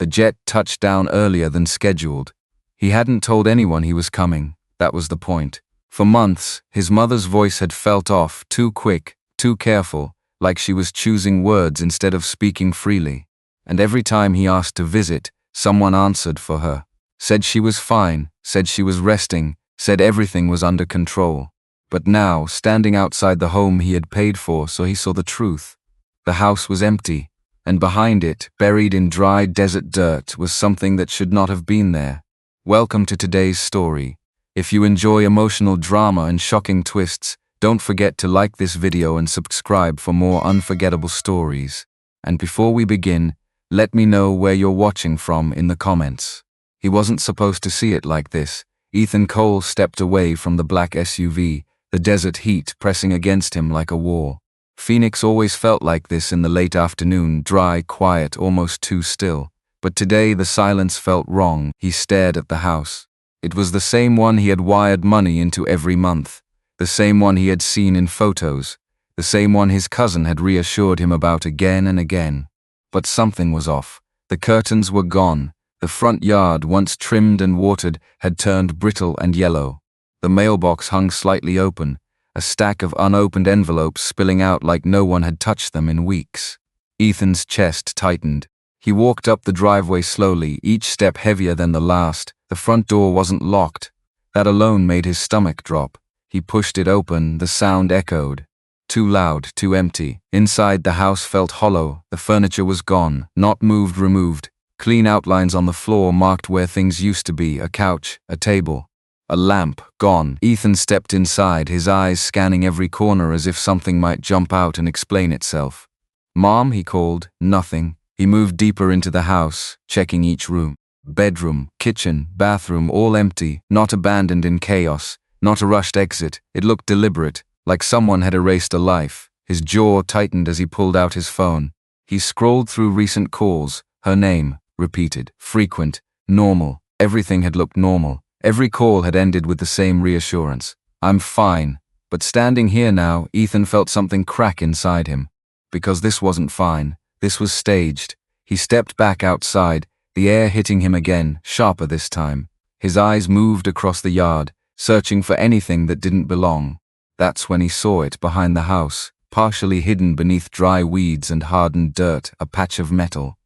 The jet touched down earlier than scheduled. He hadn't told anyone he was coming, that was the point. For months, his mother's voice had felt off, too quick, too careful, like she was choosing words instead of speaking freely. And every time he asked to visit, someone answered for her. Said she was fine, said she was resting, said everything was under control. But now, standing outside the home he had paid for, so he saw the truth. The house was empty, and behind it, buried in dry desert dirt, was something that should not have been there. Welcome to today's story. If you enjoy emotional drama and shocking twists, don't forget to like this video and subscribe for more unforgettable stories. And before we begin, let me know where you're watching from in the comments. He wasn't supposed to see it like this. Ethan Cole stepped away from the black SUV, the desert heat pressing against him like a wall. Phoenix always felt like this in the late afternoon, dry, quiet, almost too still. But today the silence felt wrong. He stared at the house. It was the same one he had wired money into every month, the same one he had seen in photos, the same one his cousin had reassured him about again and again. But something was off. The curtains were gone. The front yard, once trimmed and watered, had turned brittle and yellow. The mailbox hung slightly open, a stack of unopened envelopes spilling out like no one had touched them in weeks. Ethan's chest tightened. He walked up the driveway slowly, each step heavier than the last. The front door wasn't locked. That alone made his stomach drop. He pushed it open, the sound echoed. Too loud, too empty. Inside, the house felt hollow. The furniture was gone, not moved, removed. Clean outlines on the floor marked where things used to be, a couch, a table. A lamp, gone. Ethan stepped inside, his eyes scanning every corner as if something might jump out and explain itself. "Mom," he called. Nothing. He moved deeper into the house, checking each room. Bedroom, kitchen, bathroom, all empty, not abandoned in chaos, not a rushed exit. It looked deliberate, like someone had erased a life. His jaw tightened as he pulled out his phone. He scrolled through recent calls. Her name, repeated, frequent, normal. Everything had looked normal. Every call had ended with the same reassurance. "I'm fine." But standing here now, Ethan felt something crack inside him. Because this wasn't fine. This was staged. He stepped back outside, the air hitting him again, sharper this time. His eyes moved across the yard, searching for anything that didn't belong. That's when he saw it behind the house, partially hidden beneath dry weeds and hardened dirt, a patch of metal.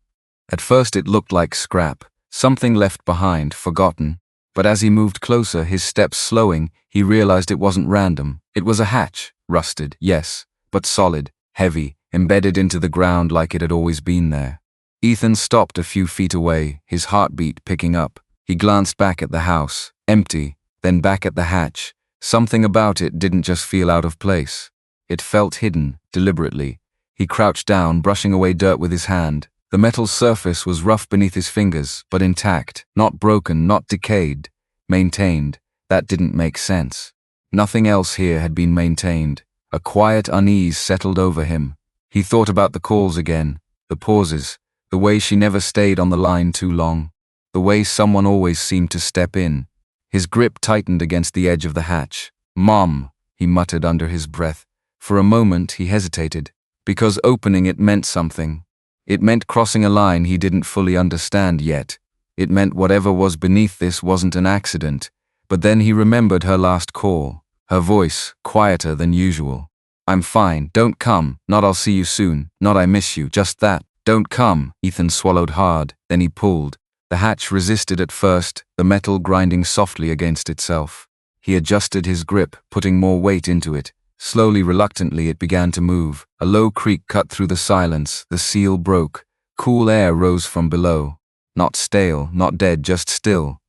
At first it looked like scrap, something left behind, forgotten. But as he moved closer, his steps slowing, he realized it wasn't random. It was a hatch, rusted, yes, but solid, heavy, embedded into the ground like it had always been there. Ethan stopped a few feet away, his heartbeat picking up. He glanced back at the house, empty, then back at the hatch. Something about it didn't just feel out of place. It felt hidden, deliberately. He crouched down, brushing away dirt with his hand. The metal surface was rough beneath his fingers, but intact, not broken, not decayed. Maintained. That didn't make sense. Nothing else here had been maintained. A quiet unease settled over him. He thought about the calls again, the pauses, the way she never stayed on the line too long, the way someone always seemed to step in. His grip tightened against the edge of the hatch. "Mom," he muttered under his breath. For a moment he hesitated, because opening it meant something. It meant crossing a line he didn't fully understand yet. It meant whatever was beneath this wasn't an accident. But then he remembered her last call, her voice, quieter than usual. "I'm fine, don't come, not I'll see you soon, not I miss you, just that, don't come." Ethan swallowed hard, then he pulled. The hatch resisted at first, the metal grinding softly against itself. He adjusted his grip, putting more weight into it. Slowly, reluctantly, it began to move. A low creak cut through the silence, the seal broke. Cool air rose from below. Not stale, not dead, just still.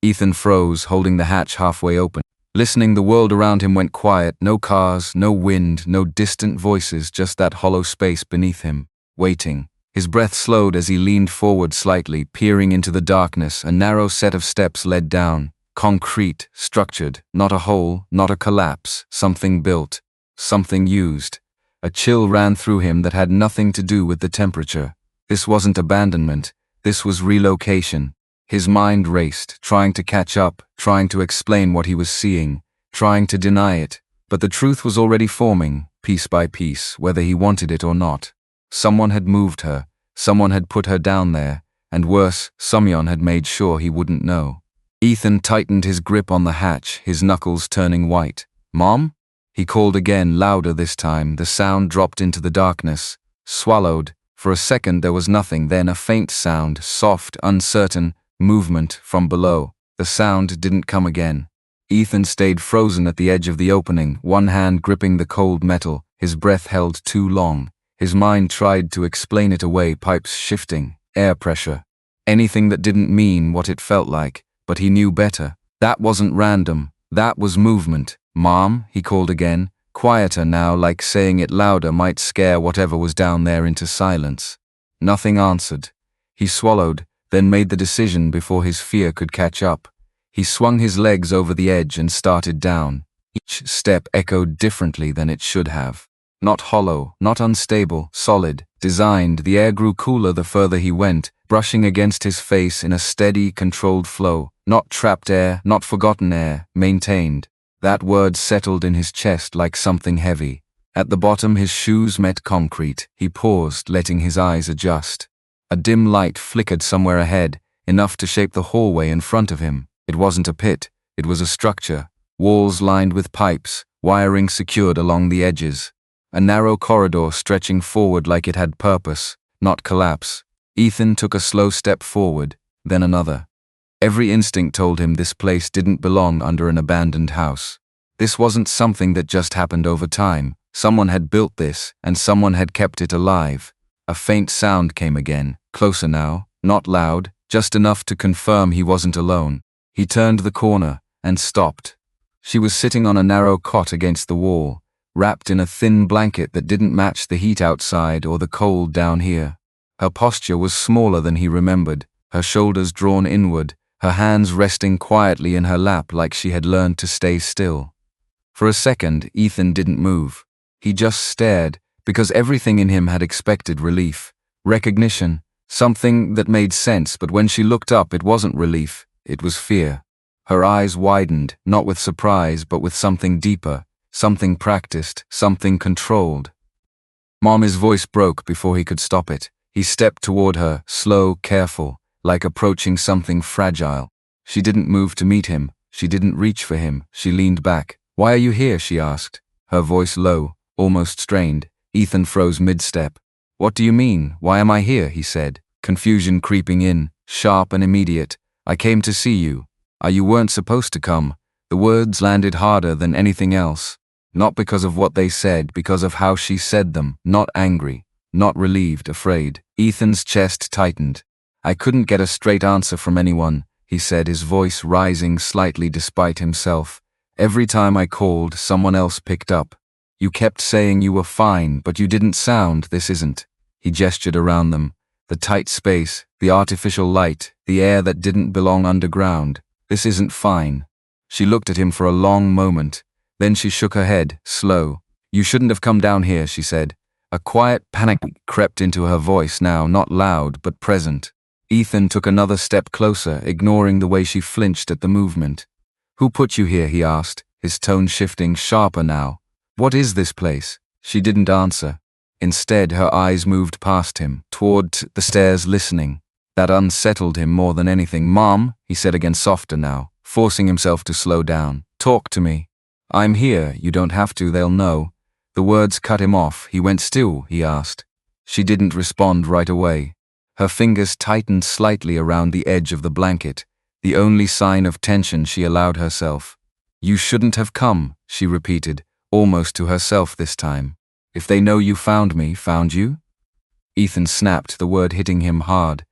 Ethan froze, holding the hatch halfway open. Listening, the world around him went quiet, no cars, no wind, no distant voices, just that hollow space beneath him, waiting. His breath slowed as he leaned forward slightly, peering into the darkness. A narrow set of steps led down, concrete, structured, not a hole, not a collapse, something built, something used. A chill ran through him that had nothing to do with the temperature. This wasn't abandonment, this was relocation. His mind raced, trying to catch up, trying to explain what he was seeing, trying to deny it. But the truth was already forming, piece by piece, whether he wanted it or not. Someone had moved her, someone had put her down there, and worse, Sumyon had made sure he wouldn't know. Ethan tightened his grip on the hatch, his knuckles turning white. "Mom?" He called again, louder this time. The sound dropped into the darkness, swallowed. For a second there was nothing, then a faint sound, soft, uncertain, movement from below. The sound didn't come again. Ethan stayed frozen at the edge of the opening, one hand gripping the cold metal, his breath held too long. His mind tried to explain it away, pipes shifting, air pressure. Anything that didn't mean what it felt like, but he knew better. That wasn't random, that was movement. "Mom," he called again, quieter now, like saying it louder might scare whatever was down there into silence. Nothing answered. He swallowed, then made the decision before his fear could catch up. He swung his legs over the edge and started down. Each step echoed differently than it should have. Not hollow, not unstable, solid, designed. The air grew cooler the further he went, brushing against his face in a steady, controlled flow. Not trapped air, not forgotten air, maintained. That word settled in his chest like something heavy. At the bottom his shoes met concrete. He paused, letting his eyes adjust. A dim light flickered somewhere ahead, enough to shape the hallway in front of him. It wasn't a pit, it was a structure. Walls lined with pipes, wiring secured along the edges. A narrow corridor stretching forward like it had purpose, not collapse. Ethan took a slow step forward, then another. Every instinct told him this place didn't belong under an abandoned house. This wasn't something that just happened over time. Someone had built this, and someone had kept it alive. A faint sound came again, closer now, not loud, just enough to confirm he wasn't alone. He turned the corner, and stopped. She was sitting on a narrow cot against the wall, wrapped in a thin blanket that didn't match the heat outside or the cold down here. Her posture was smaller than he remembered, her shoulders drawn inward, her hands resting quietly in her lap like she had learned to stay still. For a second, Ethan didn't move. He just stared, because everything in him had expected relief, recognition, something that made sense, but when she looked up it wasn't relief, it was fear. Her eyes widened, not with surprise, but with something deeper, something practiced, something controlled. "Mom," his voice broke before he could stop it. He stepped toward her, slow, careful, like approaching something fragile. She didn't move to meet him, she didn't reach for him, she leaned back. "Why are you here?" she asked, her voice low, almost strained. Ethan froze mid-step. "What do you mean? Why am I here?" he said, confusion creeping in, sharp and immediate. "I came to see you." You weren't supposed to come." The words landed harder than anything else. Not because of what they said, because of how she said them, not angry, not relieved, afraid. Ethan's chest tightened. "I couldn't get a straight answer from anyone," he said, his voice rising slightly despite himself. "Every time I called, someone else picked up. You kept saying you were fine, but you didn't sound. This isn't." He gestured around them. The tight space, the artificial light, the air that didn't belong underground. "This isn't fine." She looked at him for a long moment. Then she shook her head, slow. "You shouldn't have come down here," she said. A quiet panic crept into her voice now, not loud, but present. Ethan took another step closer, ignoring the way she flinched at the movement. "Who put you here?" he asked, his tone shifting, sharper now. "What is this place?" She didn't answer. Instead, her eyes moved past him, toward the stairs, listening. That unsettled him more than anything. "Mom," he said again, softer now, forcing himself to slow down. "Talk to me." "I'm here, you don't have to, they'll know." The words cut him off. "He went still?" he asked. She didn't respond right away. Her fingers tightened slightly around the edge of the blanket, the only sign of tension she allowed herself. "You shouldn't have come," she repeated, almost to herself this time. "If they know you found me, found you?" Ethan snapped, the word hitting him hard.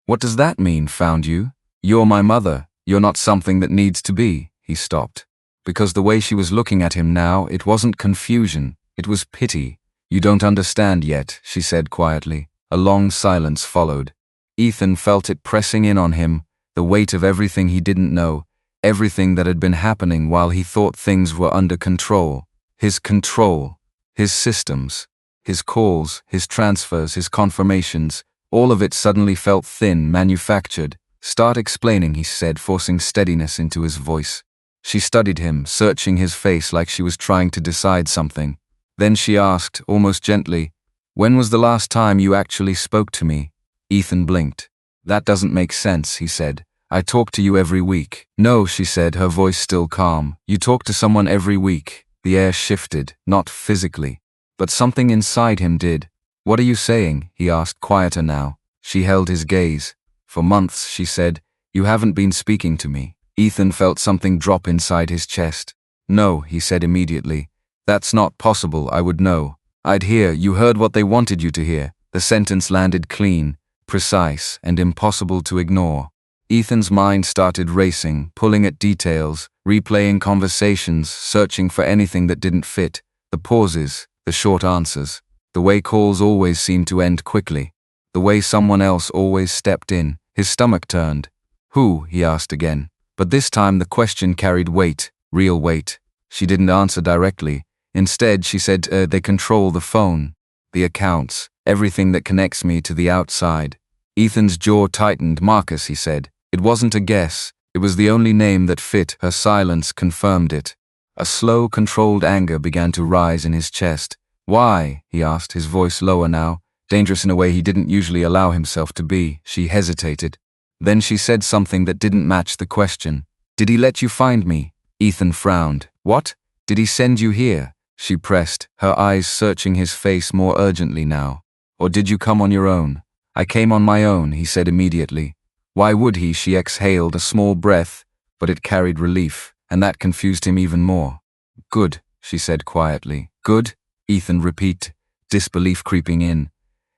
"What does that mean, found you? You're my mother. You're not something that needs to be." He stopped. Because the way she was looking at him now, it wasn't confusion, it was pity. "You don't understand yet," she said quietly. A long silence followed. Ethan felt it pressing in on him, the weight of everything he didn't know, everything that had been happening while he thought things were under control. His systems, his calls, his transfers, his confirmations, all of it suddenly felt thin, manufactured. "Start explaining," he said, forcing steadiness into his voice. She studied him, searching his face like she was trying to decide something. Then she asked, almost gently, "When was the last time you actually spoke to me?" Ethan blinked. That doesn't make sense, he said. I talk to you every week. No, she said, her voice still calm. You talk to someone every week. The air shifted, not physically, but something inside him did. What are you saying? He asked, quieter now. She held his gaze. For months, she said, you haven't been speaking to me. Ethan felt something drop inside his chest. No, he said immediately. That's not possible, I would know. I'd hear, you heard what they wanted you to hear. The sentence landed clean, precise, and impossible to ignore. Ethan's mind started racing, pulling at details, replaying conversations, searching for anything that didn't fit. The pauses, the short answers, the way calls always seemed to end quickly, the way someone else always stepped in. His stomach turned. Who? He asked again. But this time the question carried weight, real weight. She didn't answer directly. Instead, she said, they control the phone, the accounts, everything that connects me to the outside. Ethan's jaw tightened. Marcus, he said. It wasn't a guess. It was the only name that fit. Her silence confirmed it. A slow, controlled anger began to rise in his chest. Why? He asked, his voice lower now, dangerous in a way he didn't usually allow himself to be. She hesitated. Then she said something that didn't match the question. Did he let you find me? Ethan frowned. What? Did he send you here? She pressed, her eyes searching his face more urgently now. Or did you come on your own? I came on my own, he said immediately. Why would he? She exhaled a small breath, but it carried relief, and that confused him even more. Good, she said quietly. Good? Ethan repeated, disbelief creeping in.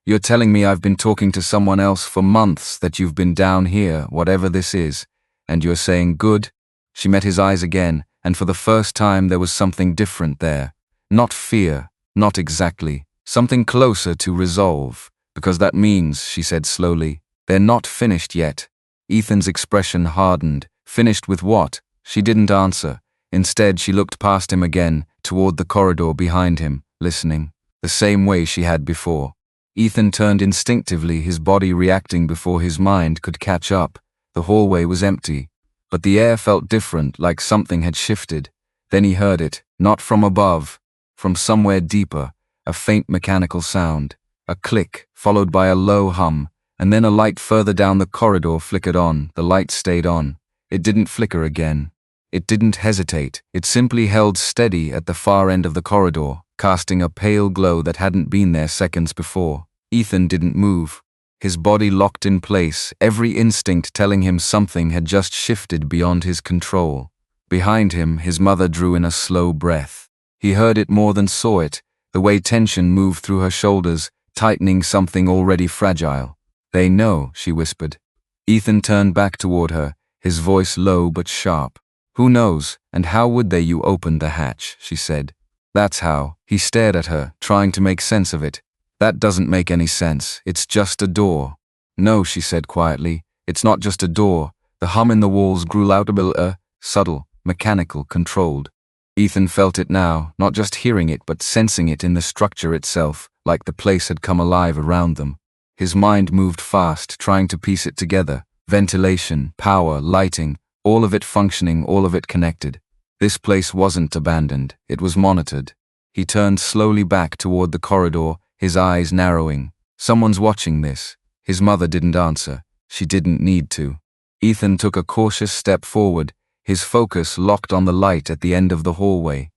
You're telling me I've been talking to someone else for months, that you've been down here, whatever this is, and you're saying good? She met his eyes again, and for the first time there was something different there. Not fear, not exactly, something closer to resolve. Because that means, she said slowly, they're not finished yet. Ethan's expression hardened. Finished with what? She didn't answer. Instead, she looked past him again, toward the corridor behind him, listening, the same way she had before. Ethan turned instinctively, his body reacting before his mind could catch up. The hallway was empty, but the air felt different, like something had shifted. Then he heard it, not from above, from somewhere deeper, a faint mechanical sound, a click, followed by a low hum, and then a light further down the corridor flickered on. The light stayed on. It didn't flicker again. It didn't hesitate. It simply held steady at the far end of the corridor, casting a pale glow that hadn't been there seconds before. Ethan didn't move. His body locked in place, every instinct telling him something had just shifted beyond his control. Behind him, his mother drew in a slow breath. He heard it more than saw it, the way tension moved through her shoulders, tightening something already fragile. They know, she whispered. Ethan turned back toward her, his voice low but sharp. Who knows, and how would they? You opened the hatch, she said. That's how. He stared at her, trying to make sense of it. That doesn't make any sense. It's just a door. No, she said quietly. It's not just a door. The hum in the walls grew louder, subtle, mechanical, controlled. Ethan felt it now, not just hearing it but sensing it in the structure itself, like the place had come alive around them. His mind moved fast, trying to piece it together. Ventilation, power, lighting, all of it functioning, all of it connected. This place wasn't abandoned, it was monitored. He turned slowly back toward the corridor, his eyes narrowing. Someone's watching this. His mother didn't answer. She didn't need to. Ethan took a cautious step forward, his focus locked on the light at the end of the hallway.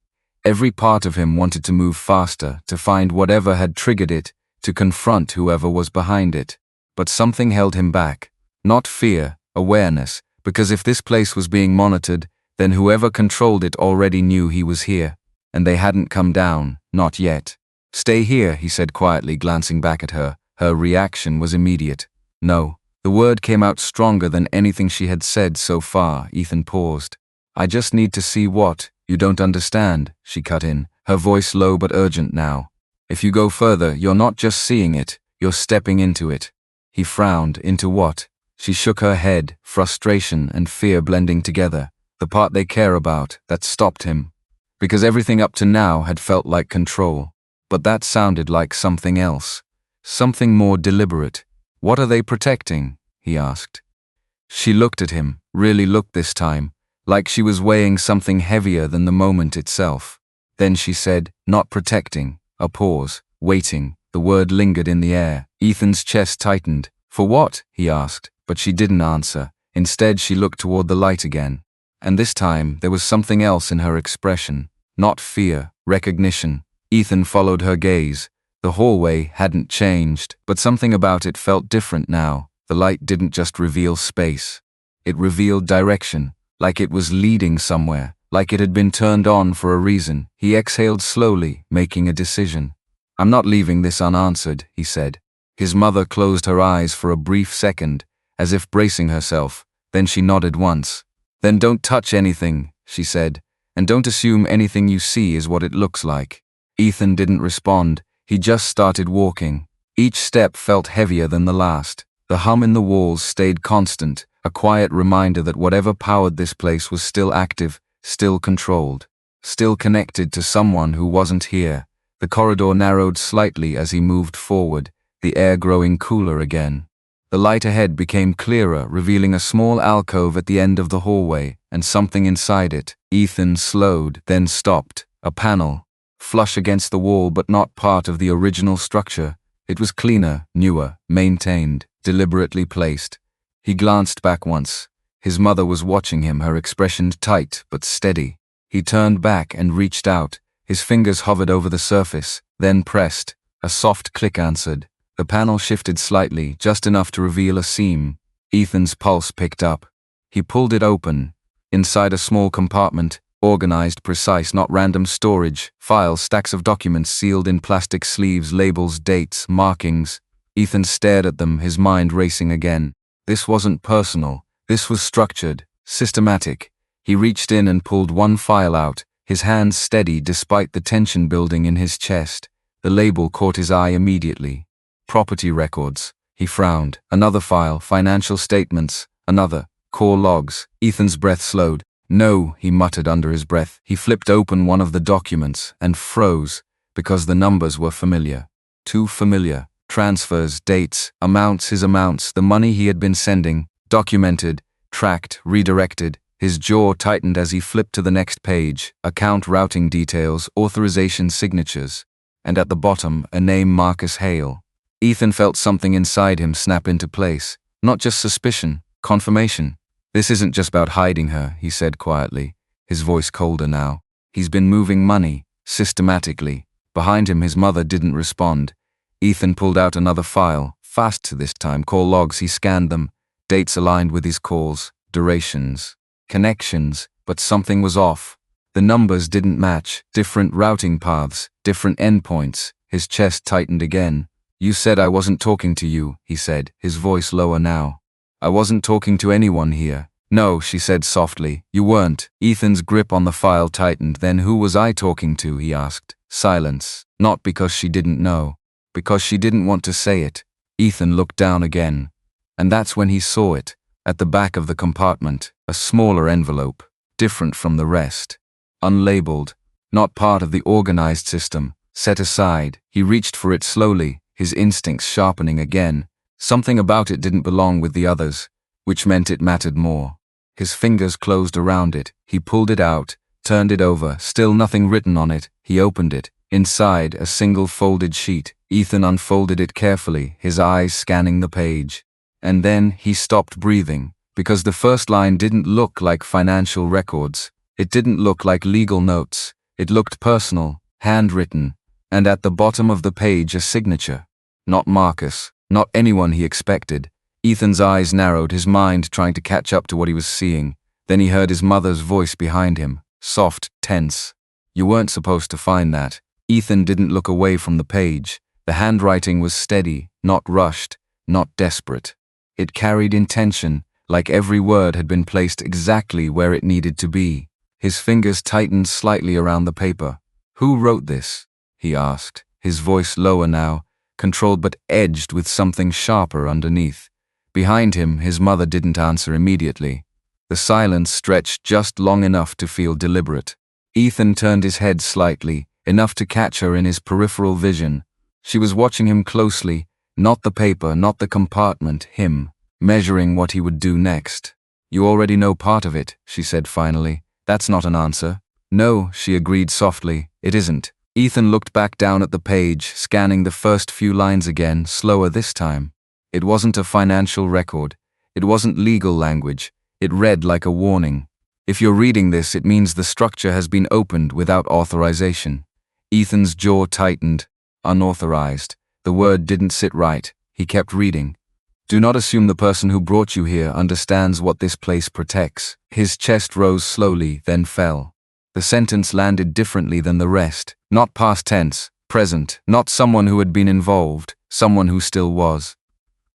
Every part of him wanted to move faster, to find whatever had triggered it, to confront whoever was behind it. But something held him back. Not fear, awareness, because if this place was being monitored, then whoever controlled it already knew he was here, and they hadn't come down, not yet. Stay here, he said quietly, glancing back at her. Her reaction was immediate. No. The word came out stronger than anything she had said so far. Ethan paused. I just need to see what. You don't understand, she cut in, her voice low but urgent now. If you go further, you're not just seeing it, you're stepping into it. He frowned. Into what? She shook her head, frustration and fear blending together. The part they care about, that stopped him. Because everything up to now had felt like control. But that sounded like something else. Something more deliberate. What are they protecting? He asked. She looked at him, really looked this time, like she was weighing something heavier than the moment itself. Then she said, not protecting. A pause, waiting. The word lingered in the air. Ethan's chest tightened. For what? He asked. But she didn't answer. Instead, she looked toward the light again. And this time, there was something else in her expression. Not fear, recognition. Ethan followed her gaze. The hallway hadn't changed, but something about it felt different now. The light didn't just reveal space. It revealed direction, like it was leading somewhere, like it had been turned on for a reason. He exhaled slowly, making a decision. "I'm not leaving this unanswered," he said. His mother closed her eyes for a brief second, as if bracing herself. Then she nodded once. "Then don't touch anything," she said, "and don't assume anything you see is what it looks like." Ethan didn't respond. He just started walking. Each step felt heavier than the last. The hum in the walls stayed constant, a quiet reminder that whatever powered this place was still active, still controlled, still connected to someone who wasn't here. The corridor narrowed slightly as he moved forward, the air growing cooler again. The light ahead became clearer, revealing a small alcove at the end of the hallway, and something inside it. Ethan slowed, then stopped. A panel, flush against the wall but not part of the original structure. It was cleaner, newer, maintained, deliberately placed. He glanced back once. His mother was watching him, her expression tight but steady. He turned back and reached out. His fingers hovered over the surface, then pressed. A soft click answered. The panel shifted slightly, just enough to reveal a seam. Ethan's pulse picked up. He pulled it open. Inside a small compartment, organized, precise, not random storage, files, stacks of documents sealed in plastic sleeves, labels, dates, markings. Ethan stared at them, his mind racing again. This wasn't personal. This was structured, systematic. He reached in and pulled one file out, his hands steady despite the tension building in his chest. The label caught his eye immediately. Property records. He frowned. Another file, financial statements. Another, core logs. Ethan's breath slowed. "No," he muttered under his breath. He flipped open one of the documents and froze because the numbers were familiar. Too familiar. Transfers, dates, amounts, his amounts, the money he had been sending, documented, tracked, redirected. His jaw tightened as he flipped to the next page. Account routing details, authorization signatures. And at the bottom, a name, Marcus Hale. Ethan felt something inside him snap into place. Not just suspicion, confirmation. "This isn't just about hiding her," he said quietly, his voice colder now. "He's been moving money, systematically." Behind him, his mother didn't respond. Ethan pulled out another file, fast this time, call logs. He scanned them, dates aligned with his calls, durations, connections, but something was off. The numbers didn't match, different routing paths, different endpoints. His chest tightened again. "You said I wasn't talking to you," he said, his voice lower now. "I wasn't talking to anyone here." "No," she said softly, "you weren't." Ethan's grip on the file tightened. "Then who was I talking to?" he asked. Silence. Not because she didn't know, because she didn't want to say it. Ethan looked down again. And that's when he saw it. At the back of the compartment, a smaller envelope, different from the rest. Unlabeled, not part of the organized system, set aside. He reached for it slowly, his instincts sharpening again. Something about it didn't belong with the others, which meant it mattered more. His fingers closed around it. He pulled it out, turned it over, still nothing written on it. He opened it. Inside, a single folded sheet. Ethan unfolded it carefully, his eyes scanning the page. And then he stopped breathing, because the first line didn't look like financial records. It didn't look like legal notes. It looked personal, handwritten, and at the bottom of the page a signature. Not Marcus. Not anyone he expected. Ethan's eyes narrowed, his mind trying to catch up to what he was seeing. Then he heard his mother's voice behind him, soft, tense. "You weren't supposed to find that." Ethan didn't look away from the page. The handwriting was steady, not rushed, not desperate. It carried intention, like every word had been placed exactly where it needed to be. His fingers tightened slightly around the paper. "Who wrote this?" he asked, his voice lower now, controlled but edged with something sharper underneath. Behind him, his mother didn't answer immediately. The silence stretched just long enough to feel deliberate. Ethan turned his head slightly, enough to catch her in his peripheral vision. She was watching him closely, not the paper, not the compartment, him, measuring what he would do next. "You already know part of it," she said finally. "That's not an answer." "No," she agreed softly, "it isn't." Ethan looked back down at the page, scanning the first few lines again, slower this time. It wasn't a financial record. It wasn't legal language. It read like a warning. If you're reading this, it means the structure has been opened without authorization. Ethan's jaw tightened. Unauthorized. The word didn't sit right. He kept reading. Do not assume the person who brought you here understands what this place protects. His chest rose slowly, then fell. The sentence landed differently than the rest. Not past tense, present. Not someone who had been involved, someone who still was.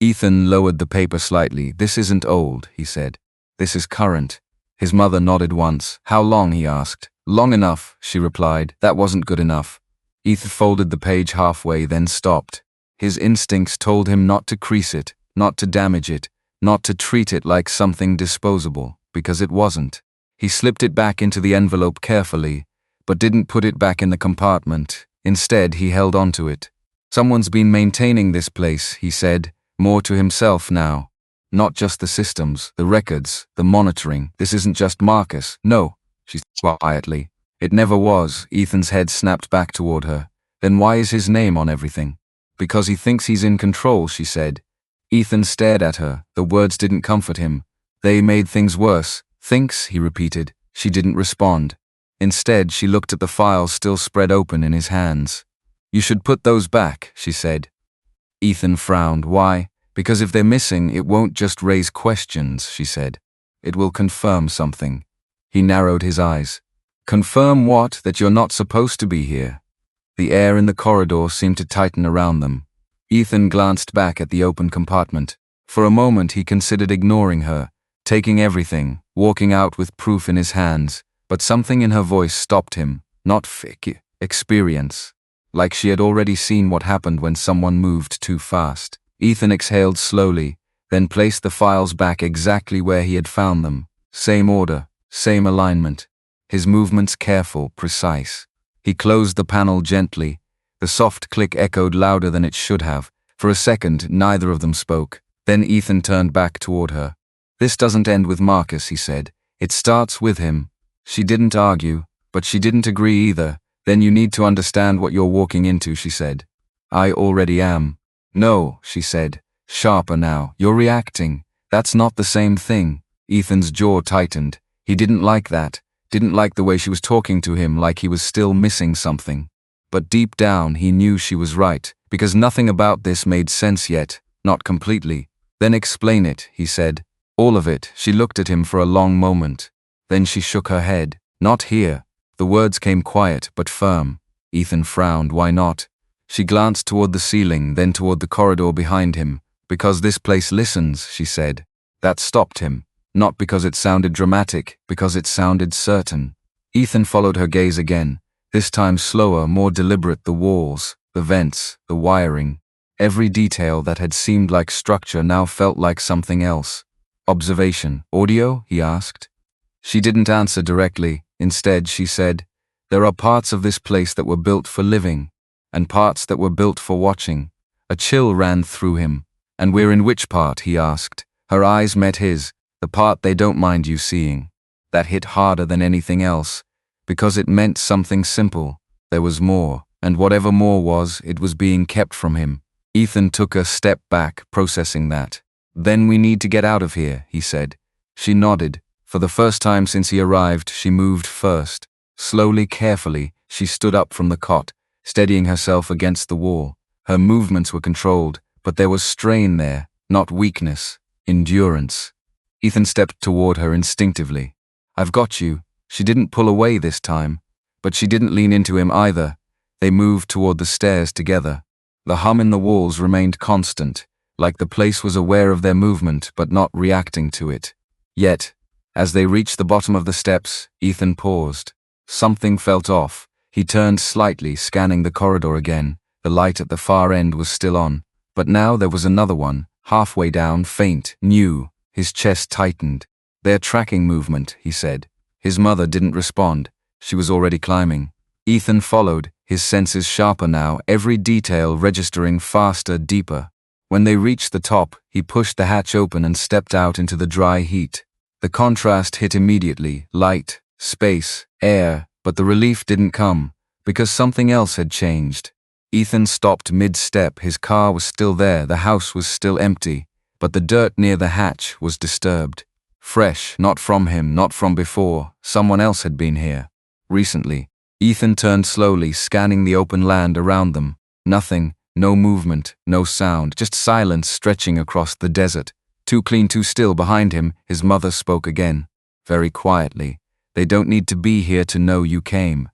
Ethan lowered the paper slightly. This isn't old, he said. This is current. His mother nodded once. How long, he asked. Long enough, she replied. That wasn't good enough. Ethan folded the page halfway, then stopped. His instincts told him not to crease it, not to damage it, not to treat it like something disposable, because it wasn't. He slipped it back into the envelope carefully, but didn't put it back in the compartment. Instead, he held onto it. Someone's been maintaining this place, he said, more to himself now. Not just the systems, the records, the monitoring. This isn't just Marcus. No, she said quietly. It never was. Ethan's head snapped back toward her. Then why is his name on everything? Because he thinks he's in control, she said. Ethan stared at her. The words didn't comfort him. They made things worse. Thinks, he repeated. She didn't respond. Instead, she looked at the files still spread open in his hands. You should put those back, she said. Ethan frowned. Why? Because if they're missing, it won't just raise questions, she said. It will confirm something. He narrowed his eyes. Confirm what? That you're not supposed to be here. The air in the corridor seemed to tighten around them. Ethan glanced back at the open compartment. For a moment he considered ignoring her, taking everything, walking out with proof in his hands, but something in her voice stopped him. Not experience. Like she had already seen what happened when someone moved too fast. Ethan exhaled slowly, then placed the files back exactly where he had found them. Same order, same alignment. His movements careful, precise. He closed the panel gently. The soft click echoed louder than it should have. For a second, neither of them spoke. Then Ethan turned back toward her. This doesn't end with Marcus, he said. It starts with him. She didn't argue, but she didn't agree either. Then you need to understand what you're walking into, she said. I already am. No, she said, sharper now. You're reacting. That's not the same thing. Ethan's jaw tightened. He didn't like that. Didn't like the way she was talking to him, like he was still missing something. But deep down, he knew she was right, because nothing about this made sense yet, not completely. Then explain it, he said. All of it. She looked at him for a long moment. Then she shook her head. Not here. The words came quiet, but firm. Ethan frowned. Why not? She glanced toward the ceiling, then toward the corridor behind him. Because this place listens, she said. That stopped him. Not because it sounded dramatic, because it sounded certain. Ethan followed her gaze again, this time slower, more deliberate. The walls, the vents, the wiring. Every detail that had seemed like structure now felt like something else. Observation. Audio? He asked. She didn't answer directly. Instead, she said, there are parts of this place that were built for living, and parts that were built for watching. A chill ran through him. And we're in which part? He asked. Her eyes met his. The part they don't mind you seeing. That hit harder than anything else, because it meant something simple. There was more, and whatever more was, it was being kept from him. Ethan took a step back, processing that. Then we need to get out of here, he said. She nodded. For the first time since he arrived, she moved first. Slowly, carefully, she stood up from the cot, steadying herself against the wall. Her movements were controlled, but there was strain there, not weakness, endurance. Ethan stepped toward her instinctively. I've got you. She didn't pull away this time, but she didn't lean into him either. They moved toward the stairs together. The hum in the walls remained constant, like the place was aware of their movement but not reacting to it. Yet, as they reached the bottom of the steps, Ethan paused. Something felt off. He turned slightly, scanning the corridor again. The light at the far end was still on, but now there was another one, halfway down, faint, new. His chest tightened. Their tracking movement, he said. His mother didn't respond. She was already climbing. Ethan followed, his senses sharper now, every detail registering faster, deeper. When they reached the top, he pushed the hatch open and stepped out into the dry heat. The contrast hit immediately, light, space, air, but the relief didn't come, because something else had changed. Ethan stopped mid-step. His car was still there, the house was still empty, but the dirt near the hatch was disturbed. Fresh, not from him, not from before. Someone else had been here. Recently. Ethan turned slowly, scanning the open land around them. Nothing, no movement, no sound, just silence stretching across the desert. Too clean, too still. Behind him, his mother spoke again, very quietly. They don't need to be here to know you came.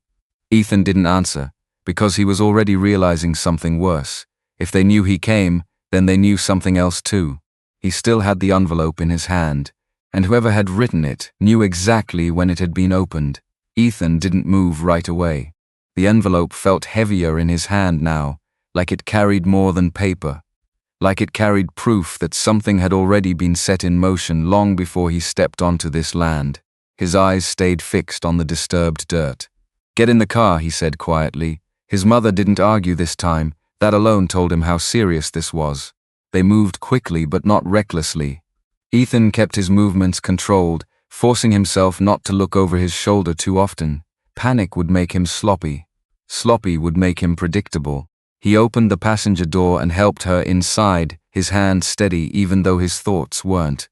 Ethan didn't answer, because he was already realizing something worse. If they knew he came, then they knew something else too. He still had the envelope in his hand, and whoever had written it knew exactly when it had been opened. Ethan didn't move right away. The envelope felt heavier in his hand now, like it carried more than paper, like it carried proof that something had already been set in motion long before he stepped onto this land. His eyes stayed fixed on the disturbed dirt. "Get in the car," he said quietly. His mother didn't argue this time. That alone told him how serious this was. They moved quickly but not recklessly. Ethan kept his movements controlled, forcing himself not to look over his shoulder too often. Panic would make him sloppy. Sloppy would make him predictable. He opened the passenger door and helped her inside, his hand steady even though his thoughts weren't.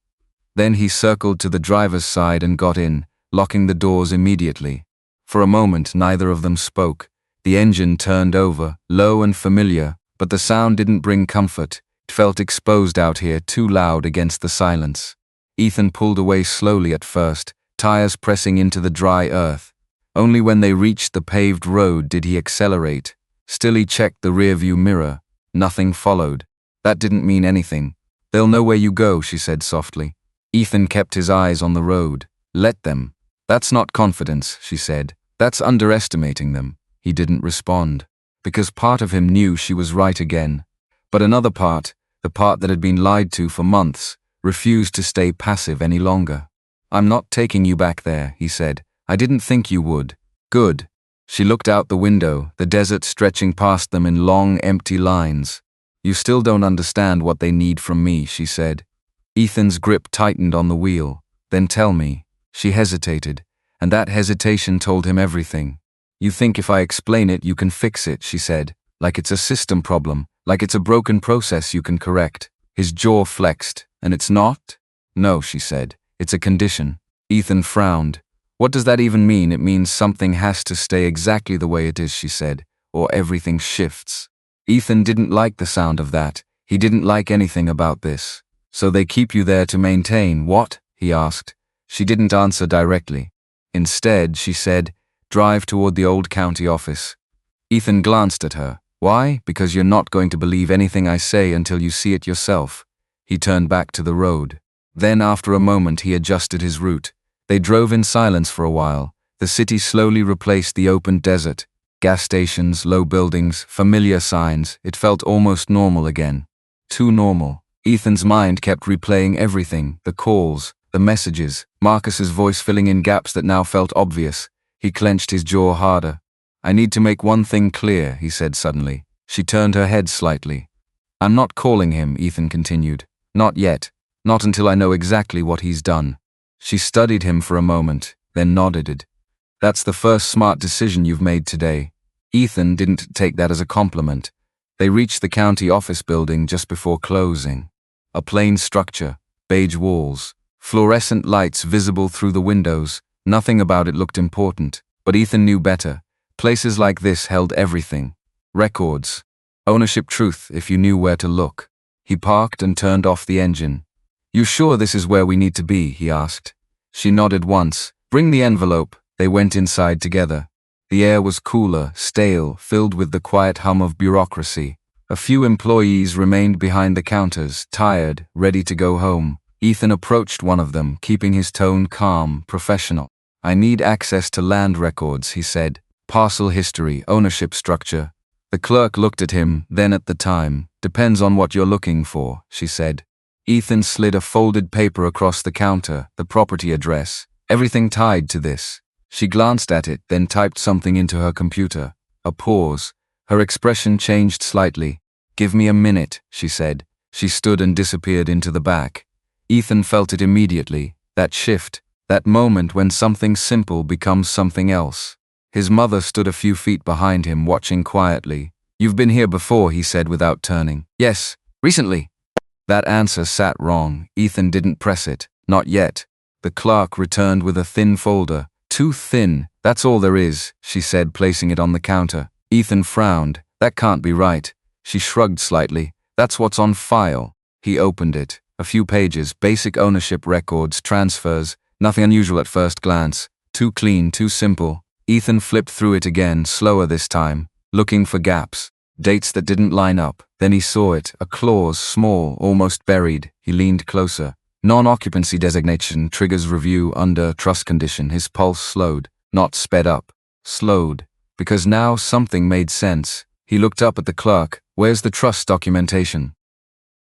Then he circled to the driver's side and got in, locking the doors immediately. For a moment, neither of them spoke. The engine turned over, low and familiar, but the sound didn't bring comfort. It felt exposed out here, too loud against the silence. Ethan pulled away slowly at first, tires pressing into the dry earth. Only when they reached the paved road did he accelerate. Still he checked the rearview mirror. Nothing followed. That didn't mean anything. "They'll know where you go," she said softly. Ethan kept his eyes on the road. "Let them." "That's not confidence," she said. "That's underestimating them." He didn't respond, because part of him knew she was right again. But another part, the part that had been lied to for months, refused to stay passive any longer. "I'm not taking you back there," he said. "I didn't think you would." "Good." She looked out the window, the desert stretching past them in long, empty lines. "You still don't understand what they need from me," she said. Ethan's grip tightened on the wheel. "Then tell me." She hesitated, and that hesitation told him everything. "You think if I explain it, you can fix it," she said, "like it's a system problem, like it's a broken process you can correct." His jaw flexed. "And it's not?" "No," she said. "It's a condition." Ethan frowned. "What does that even mean?" "It means something has to stay exactly the way it is," she said, "or everything shifts." Ethan didn't like the sound of that. He didn't like anything about this. "So they keep you there to maintain what?" he asked. She didn't answer directly. Instead, she said, "Drive toward the old county office." Ethan glanced at her. "Why?" "Because you're not going to believe anything I say until you see it yourself." He turned back to the road. Then, after a moment, he adjusted his route. They drove in silence for a while. The city slowly replaced the open desert. Gas stations, low buildings, familiar signs. It felt almost normal again. Too normal. Ethan's mind kept replaying everything, the calls, the messages, Marcus's voice filling in gaps that now felt obvious. He clenched his jaw harder. "I need to make one thing clear," he said suddenly. She turned her head slightly. "I'm not calling him," Ethan continued. "Not yet. Not until I know exactly what he's done." She studied him for a moment, then nodded. "That's the first smart decision you've made today." Ethan didn't take that as a compliment. They reached the county office building just before closing. A plain structure, beige walls, fluorescent lights visible through the windows. Nothing about it looked important, but Ethan knew better. Places like this held everything. Records. Ownership, truth, if you knew where to look. He parked and turned off the engine. "You sure this is where we need to be?" he asked. She nodded once. "Bring the envelope." They went inside together. The air was cooler, stale, filled with the quiet hum of bureaucracy. A few employees remained behind the counters, tired, ready to go home. Ethan approached one of them, keeping his tone calm, professional. "I need access to land records," he said. "Parcel history, ownership structure." The clerk looked at him, then at the time. "Depends on what you're looking for," she said. Ethan slid a folded paper across the counter, the property address, everything tied to this. She glanced at it, then typed something into her computer. A pause. Her expression changed slightly. "Give me a minute," she said. She stood and disappeared into the back. Ethan felt it immediately, that shift, that moment when something simple becomes something else. His mother stood a few feet behind him, watching quietly. "You've been here before," he said without turning. "Yes, recently." That answer sat wrong. Ethan didn't press it. Not yet. The clerk returned with a thin folder. Too thin. That's all there is, she said, placing it on the counter. Ethan frowned. That can't be right. She shrugged slightly. That's what's on file. He opened it. A few pages, basic ownership records, transfers, nothing unusual at first glance. Too clean, too simple. Ethan flipped through it again, slower this time, looking for gaps, dates that didn't line up. Then he saw it, a clause, small, almost buried. He leaned closer. Non-occupancy designation triggers review under trust condition. His pulse slowed, not sped up. Slowed, because now something made sense. He looked up at the clerk. Where's the trust documentation?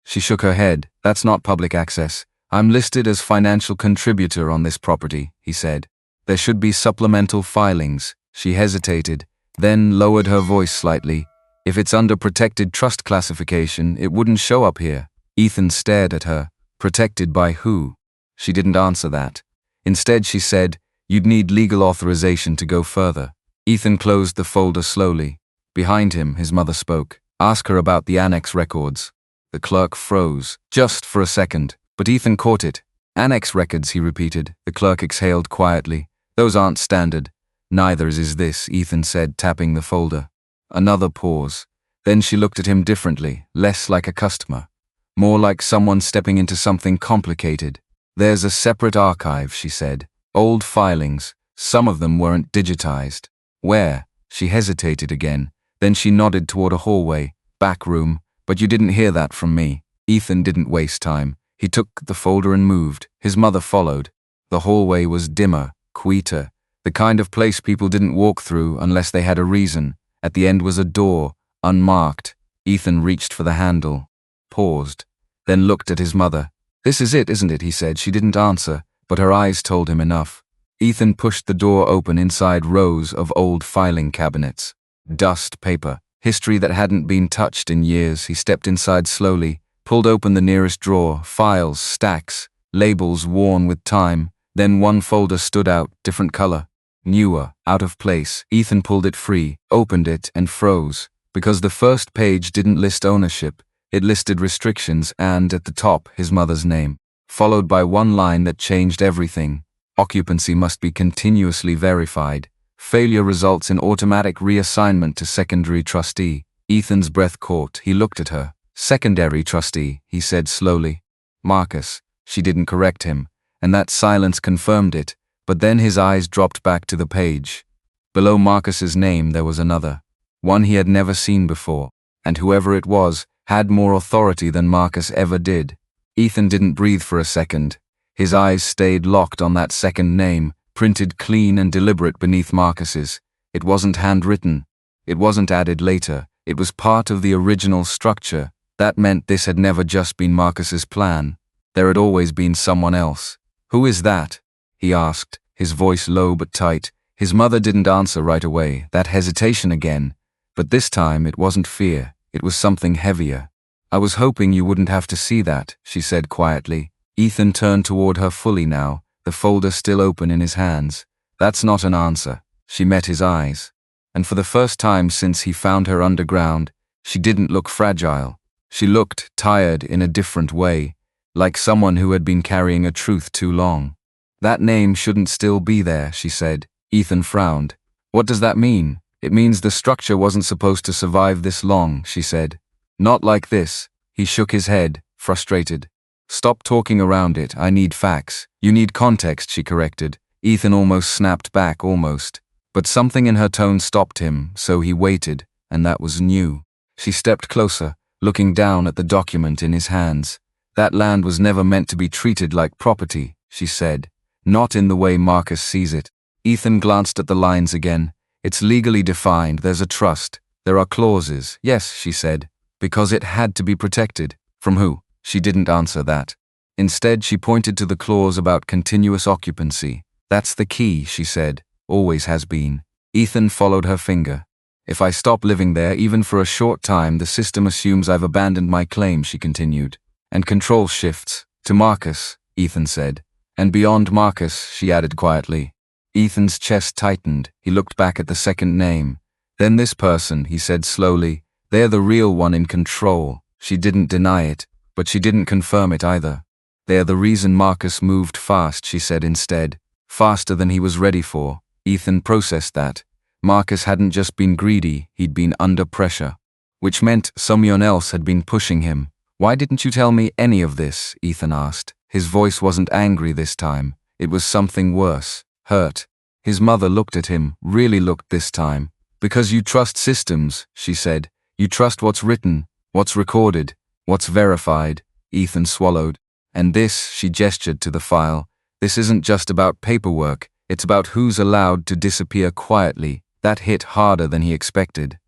She shook her head. That's not public access. I'm listed as financial contributor on this property, he said. There should be supplemental filings. She hesitated, then lowered her voice slightly. If it's under protected trust classification, it wouldn't show up here. Ethan stared at her. Protected by who? She didn't answer that. Instead, she said, you'd need legal authorization to go further. Ethan closed the folder slowly. Behind him, his mother spoke. Ask her about the annex records. The clerk froze, just for a second, but Ethan caught it. Annex records, he repeated. The clerk exhaled quietly. Those aren't standard. Neither is this, Ethan said, tapping the folder. Another pause. Then she looked at him differently, less like a customer. More like someone stepping into something complicated. There's a separate archive, she said. Old filings. Some of them weren't digitized. Where? She hesitated again. Then she nodded toward a hallway. Back room. But you didn't hear that from me. Ethan didn't waste time. He took the folder and moved. His mother followed. The hallway was dimmer, quieter. The kind of place people didn't walk through unless they had a reason. At the end was a door, unmarked. Ethan reached for the handle. Paused, then looked at his mother. This is it, isn't it, he said. She didn't answer, but her eyes told him enough. Ethan pushed the door open. Inside rows of old filing cabinets. Dust, paper, history that hadn't been touched in years. He stepped inside slowly, pulled open the nearest drawer. Files, stacks, labels worn with time. Then one folder stood out, different color. Newer, out of place. Ethan pulled it free, opened it, and froze. Because the first page didn't list ownership. It listed restrictions and, at the top, his mother's name, followed by one line that changed everything. Occupancy must be continuously verified. Failure results in automatic reassignment to secondary trustee. Ethan's breath caught. He looked at her. Secondary trustee, he said slowly. Marcus. She didn't correct him, and that silence confirmed it, but then his eyes dropped back to the page. Below Marcus's name there was another, one he had never seen before, and whoever it was had more authority than Marcus ever did. Ethan didn't breathe for a second. His eyes stayed locked on that second name, printed clean and deliberate beneath Marcus's. It wasn't handwritten. It wasn't added later. It was part of the original structure. That meant this had never just been Marcus's plan. There had always been someone else. Who is that? He asked, his voice low but tight. His mother didn't answer right away. That hesitation again. But this time it wasn't fear. It was something heavier. I was hoping you wouldn't have to see that, she said quietly. Ethan turned toward her fully now, the folder still open in his hands. That's not an answer. She met his eyes. And for the first time since he found her underground, she didn't look fragile. She looked tired in a different way, like someone who had been carrying a truth too long. That name shouldn't still be there, she said. Ethan frowned. What does that mean? It means the structure wasn't supposed to survive this long, she said. Not like this. He shook his head, frustrated. Stop talking around it. I need facts. You need context, she corrected. Ethan almost snapped back, almost. But something in her tone stopped him, so he waited, and that was new. She stepped closer, looking down at the document in his hands. That land was never meant to be treated like property, she said. Not in the way Marcus sees it. Ethan glanced at the lines again. It's legally defined. There's a trust. There are clauses. Yes, she said. Because it had to be protected. From who? She didn't answer that. Instead, she pointed to the clause about continuous occupancy. That's the key, she said. Always has been. Ethan followed her finger. If I stop living there, even for a short time, the system assumes I've abandoned my claim, she continued. And control shifts. To Marcus, Ethan said. And beyond Marcus, she added quietly. Ethan's chest tightened. He looked back at the second name. Then this person, he said slowly. They're the real one in control. She didn't deny it. but she didn't confirm it either. They're the reason Marcus moved fast, she said instead. Faster than he was ready for. Ethan processed that. Marcus hadn't just been greedy, he'd been under pressure. Which meant someone else had been pushing him. Why didn't you tell me any of this? Ethan asked. His voice wasn't angry this time. It was something worse. Hurt. His mother looked at him, really looked this time. Because you trust systems, she said. You trust what's written, what's recorded, what's verified. Ethan swallowed. And this, she gestured to the file, this isn't just about paperwork, it's about who's allowed to disappear quietly. That hit harder than he expected.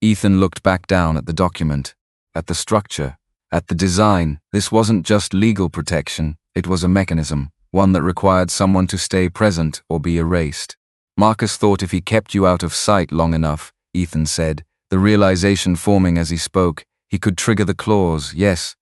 Ethan looked back down at the document, at the structure, at the design. This wasn't just legal protection, it was a mechanism, one that required someone to stay present or be erased. Marcus thought if he kept you out of sight long enough, Ethan said, the realization forming as he spoke, he could trigger the clause, yes.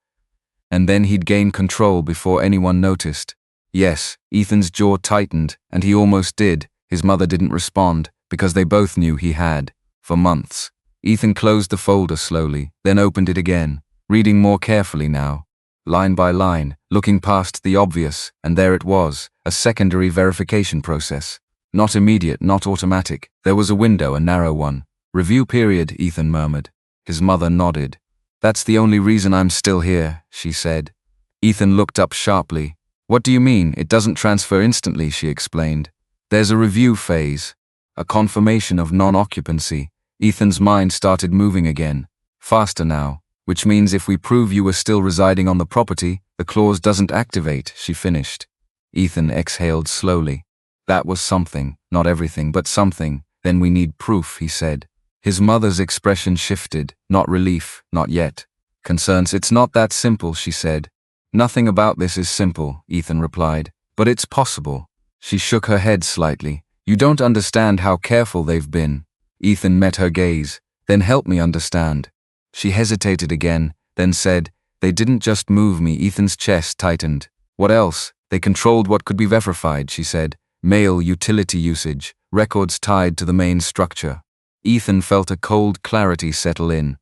And then he'd gain control before anyone noticed. Yes, Ethan's jaw tightened, and he almost did. His mother didn't respond, because they both knew he had. For months. Ethan closed the folder slowly, then opened it again, reading more carefully now. Line by line, looking past the obvious, and there it was, a secondary verification process. Not immediate, not automatic. There was a window, a narrow one. Review period, Ethan murmured. His mother nodded. That's the only reason I'm still here, she said. Ethan looked up sharply. What do you mean? It doesn't transfer instantly, she explained. There's a review phase. A confirmation of non-occupancy. Ethan's mind started moving again. Faster now. Which means if we prove you were still residing on the property, the clause doesn't activate, she finished. Ethan exhaled slowly. That was something. Not everything, but something. Then we need proof, he said. His mother's expression shifted. Not relief, not yet. Concerns, it's not that simple, she said. Nothing about this is simple, Ethan replied. But it's possible. She shook her head slightly. You don't understand how careful they've been. Ethan met her gaze. Then help me understand. She hesitated again, then said, they didn't just move me. Ethan's chest tightened. What else? They controlled what could be verified, she said. Mail, utility usage, records tied to the main structure. Ethan felt a cold clarity settle in.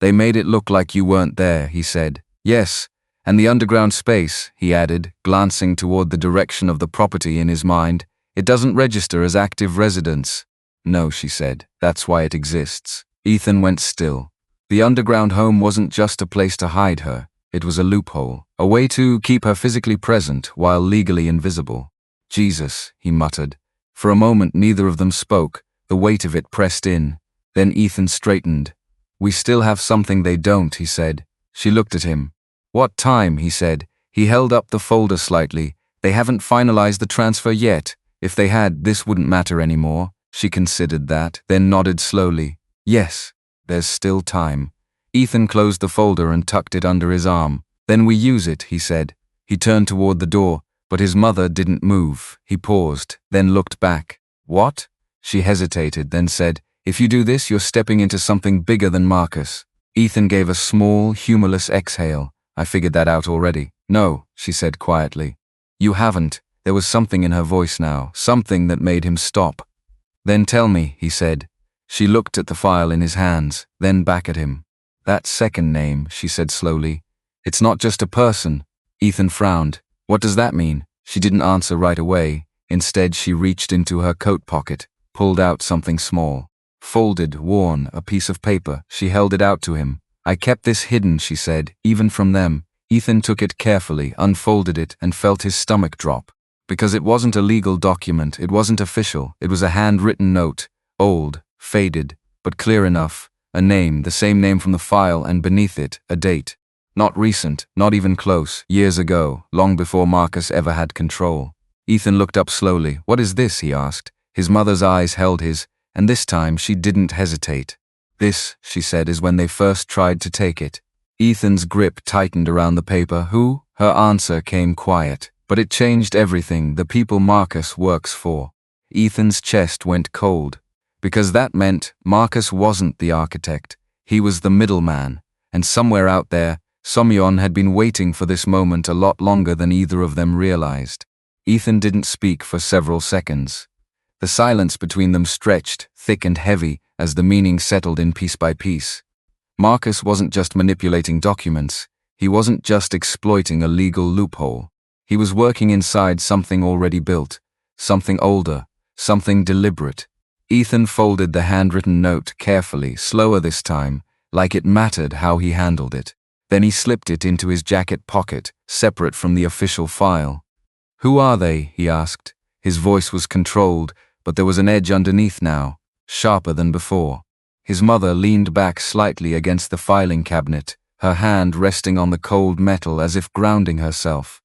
They made it look like you weren't there, he said. Yes, and the underground space, he added, glancing toward the direction of the property in his mind. It doesn't register as active residence. No, she said, that's why it exists. Ethan went still. The underground home wasn't just a place to hide her. It was a loophole, a way to keep her physically present while legally invisible. Jesus, he muttered. For a moment neither of them spoke. The weight of it pressed in. Then Ethan straightened. We still have something they don't, he said. She looked at him. What time, he said. He held up the folder slightly. They haven't finalized the transfer yet. If they had, this wouldn't matter anymore. She considered that, then nodded slowly. Yes, there's still time. Ethan closed the folder and tucked it under his arm. Then we use it, he said. He turned toward the door, but his mother didn't move. He paused, then looked back. What? She hesitated, then said, if you do this, you're stepping into something bigger than Marcus. Ethan gave a small, humorless exhale. I figured that out already. No, she said quietly. You haven't. There was something in her voice now, something that made him stop. Then tell me, he said. She looked at the file in his hands, then back at him. That second name, she said slowly. It's not just a person. Ethan frowned. What does that mean? She didn't answer right away. Instead, she reached into her coat pocket, pulled out something small. Folded, worn, a piece of paper. She held it out to him. I kept this hidden, she said, even from them. Ethan took it carefully, unfolded it, and felt his stomach drop. Because it wasn't a legal document, it wasn't official, it was a handwritten note. Old, faded, but clear enough. A name, the same name from the file, and beneath it, a date. Not recent, not even close, years ago, long before Marcus ever had control. Ethan looked up slowly. What is this, he asked. His mother's eyes held his, and this time she didn't hesitate. This, she said, is when they first tried to take it. Ethan's grip tightened around the paper. Who? Her answer came quiet, but it changed everything. The people Marcus works for. Ethan's chest went cold. Because that meant Marcus wasn't the architect. He was the middleman. And somewhere out there, Somyon had been waiting for this moment a lot longer than either of them realized. Ethan didn't speak for several seconds. The silence between them stretched, thick and heavy, as the meaning settled in piece by piece. Marcus wasn't just manipulating documents. He wasn't just exploiting a legal loophole. He was working inside something already built, something older, something deliberate. Ethan folded the handwritten note carefully, slower this time, like it mattered how he handled it. Then he slipped it into his jacket pocket, separate from the official file. "Who are they?" he asked. His voice was controlled, but there was an edge underneath now, sharper than before. His mother leaned back slightly against the filing cabinet, her hand resting on the cold metal as if grounding herself.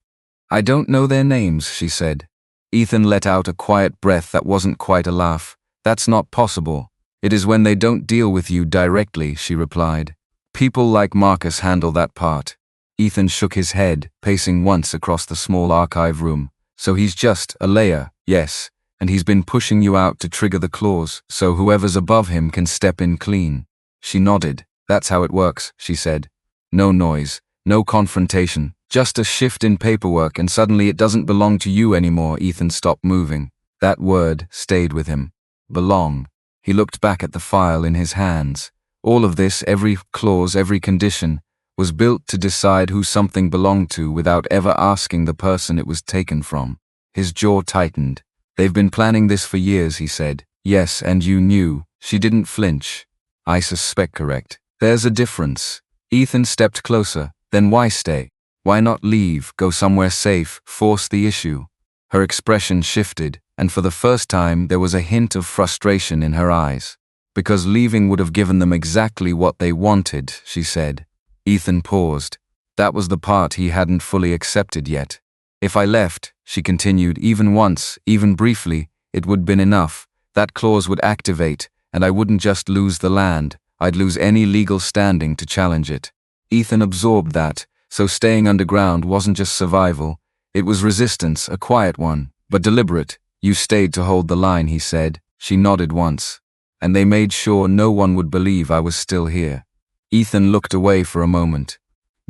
"I don't know their names," she said. Ethan let out a quiet breath that wasn't quite a laugh. "That's not possible. It is when they don't deal with you directly," she replied. "People like Marcus handle that part." Ethan shook his head, pacing once across the small archive room. "So he's just a layer, yes, and he's been pushing you out to trigger the clause, so whoever's above him can step in clean." She nodded. "That's how it works," she said. "No noise, no confrontation, just a shift in paperwork and suddenly it doesn't belong to you anymore." Ethan stopped moving. That word stayed with him. Belong. He looked back at the file in his hands. All of this, every clause, every condition, was built to decide who something belonged to without ever asking the person it was taken from. His jaw tightened. "They've been planning this for years," he said. "Yes, and you knew." She didn't flinch. "I suspect correct." "There's a difference." Ethan stepped closer. "Then why stay? Why not leave, go somewhere safe, force the issue?" Her expression shifted, and for the first time there was a hint of frustration in her eyes. "Because leaving would have given them exactly what they wanted," she said. Ethan paused. That was the part he hadn't fully accepted yet. "If I left," she continued, "even once, even briefly, it would been enough. That clause would activate, and I wouldn't just lose the land, I'd lose any legal standing to challenge it." Ethan absorbed that, so staying underground wasn't just survival, it was resistance, a quiet one, but deliberate. "You stayed to hold the line," he said. She nodded once. "And they made sure no one would believe I was still here." Ethan looked away for a moment.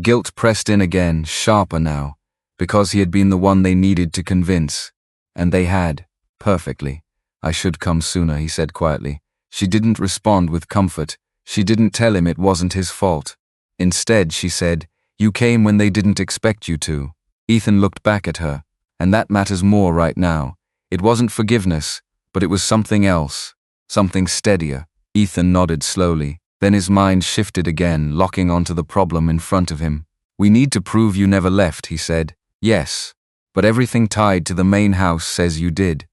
Guilt pressed in again, sharper now, because he had been the one they needed to convince. And they had. Perfectly. "I should come sooner," he said quietly. She didn't respond with comfort. She didn't tell him it wasn't his fault. Instead, she said, "You came when they didn't expect you to." Ethan looked back at her. "And that matters more right now." It wasn't forgiveness, but it was something else. Something steadier. Ethan nodded slowly. Then his mind shifted again, locking onto the problem in front of him. "We need to prove you never left," he said. "Yes. But everything tied to the main house says you did."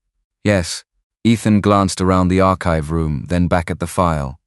"Yes." Ethan glanced around the archive room, then back at the file.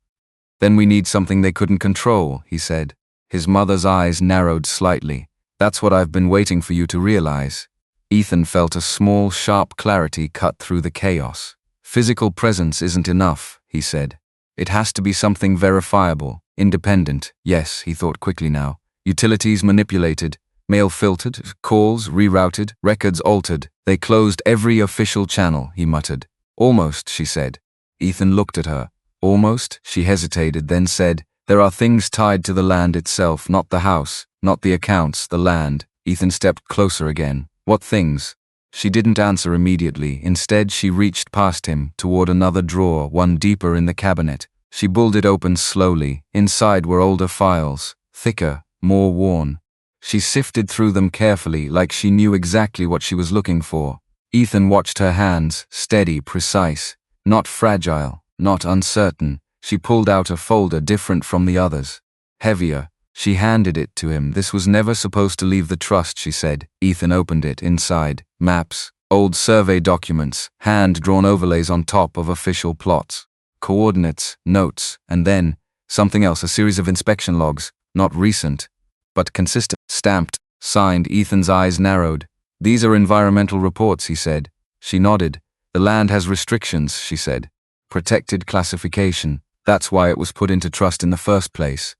"Then we need something they couldn't control," he said. His mother's eyes narrowed slightly. "That's what I've been waiting for you to realize." Ethan felt a small, sharp clarity cut through the chaos. "Physical presence isn't enough," he said. "It has to be something verifiable, independent." Yes, he thought quickly now. Utilities manipulated, mail filtered, calls rerouted, records altered. "They closed every official channel," he muttered. "Almost," she said. Ethan looked at her. "Almost?" She hesitated, then said, "There are things tied to the land itself, not the house, not the accounts, the land." Ethan stepped closer again. "What things?" She didn't answer immediately. Instead, she reached past him, toward another drawer, one deeper in the cabinet. She pulled it open slowly. Inside were older files, thicker, more worn. She sifted through them carefully, like she knew exactly what she was looking for. Ethan watched her hands, steady, precise, not fragile, not uncertain. She pulled out a folder different from the others. Heavier. She handed it to him. "This was never supposed to leave the trust," she said. Ethan opened it. Inside, maps, old survey documents, hand-drawn overlays on top of official plots, coordinates, notes, and then something else, a series of inspection logs, not recent, but consistent, stamped, signed. Ethan's eyes narrowed. "These are environmental reports," he said. She nodded. "The land has restrictions," she said. "Protected classification. That's why it was put into trust in the first place."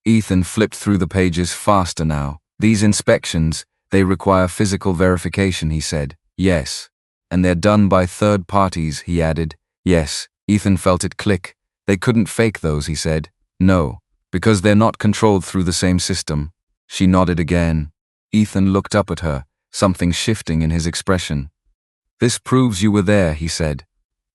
Ethan flipped through the pages faster now. "These inspections, they require physical verification," he said. "Yes. And they're done by third parties," he added. "Yes." Ethan felt it click. "They couldn't fake those," he said. "No. Because they're not controlled through the same system." She nodded again. Ethan looked up at her, something shifting in his expression. "This proves you were there," he said.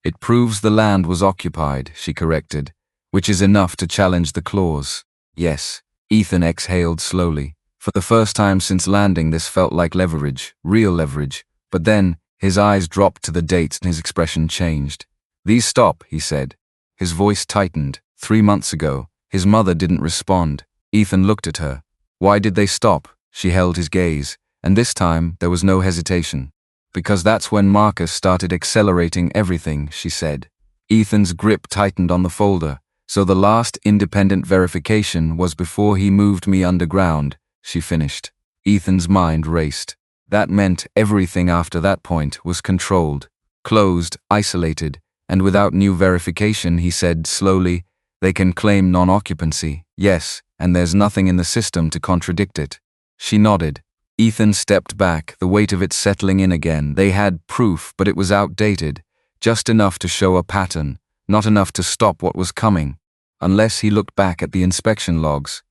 "It proves the land was occupied," she corrected, "which is enough to challenge the clause." "Yes." Ethan exhaled slowly. For the first time since landing, this felt like leverage, real leverage. But then, his eyes dropped to the dates and his expression changed. "These stop," he said. His voice tightened. 3 months ago, his mother didn't respond. Ethan looked at her. Why did they stop? She held his gaze, and this time there was no hesitation. "Because that's when Marcus started accelerating everything," she said. Ethan's grip tightened on the folder. "So the last independent verification was before he moved me underground," she finished. Ethan's mind raced. That meant everything after that point was controlled, closed, isolated, and without new verification, he said slowly, "They can claim non-occupancy, yes, and there's nothing in the system to contradict it." She nodded. Ethan stepped back, the weight of it settling in again. They had proof, but it was outdated, just enough to show a pattern, not enough to stop what was coming. Unless he looked back at the inspection logs.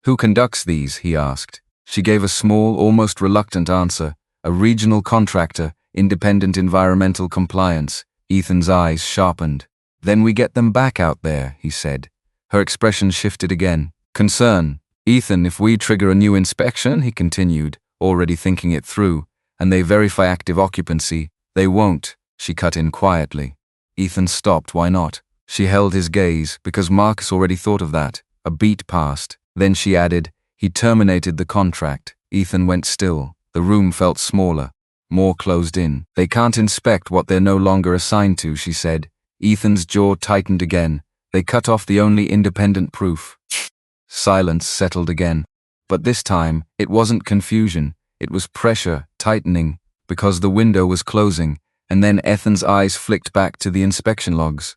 "Who conducts these?" he asked. She gave a small, almost reluctant answer. "A regional contractor, independent environmental compliance." Ethan's eyes sharpened. "Then we get them back out there," he said. Her expression shifted again. Concern. "Ethan, if we trigger a new inspection," he continued, already thinking it through, "and they verify active occupancy, they won't," she cut in quietly. Ethan stopped. Why not? She held his gaze, because Marcus already thought of that. A beat passed. Then she added, "He terminated the contract." Ethan went still. The room felt smaller, more closed in. "They can't inspect what they're no longer assigned to," she said. Ethan's jaw tightened again. "They cut off the only independent proof." Silence settled again. But this time, it wasn't confusion. It was pressure, tightening, because the window was closing, and then Ethan's eyes flicked back to the inspection logs.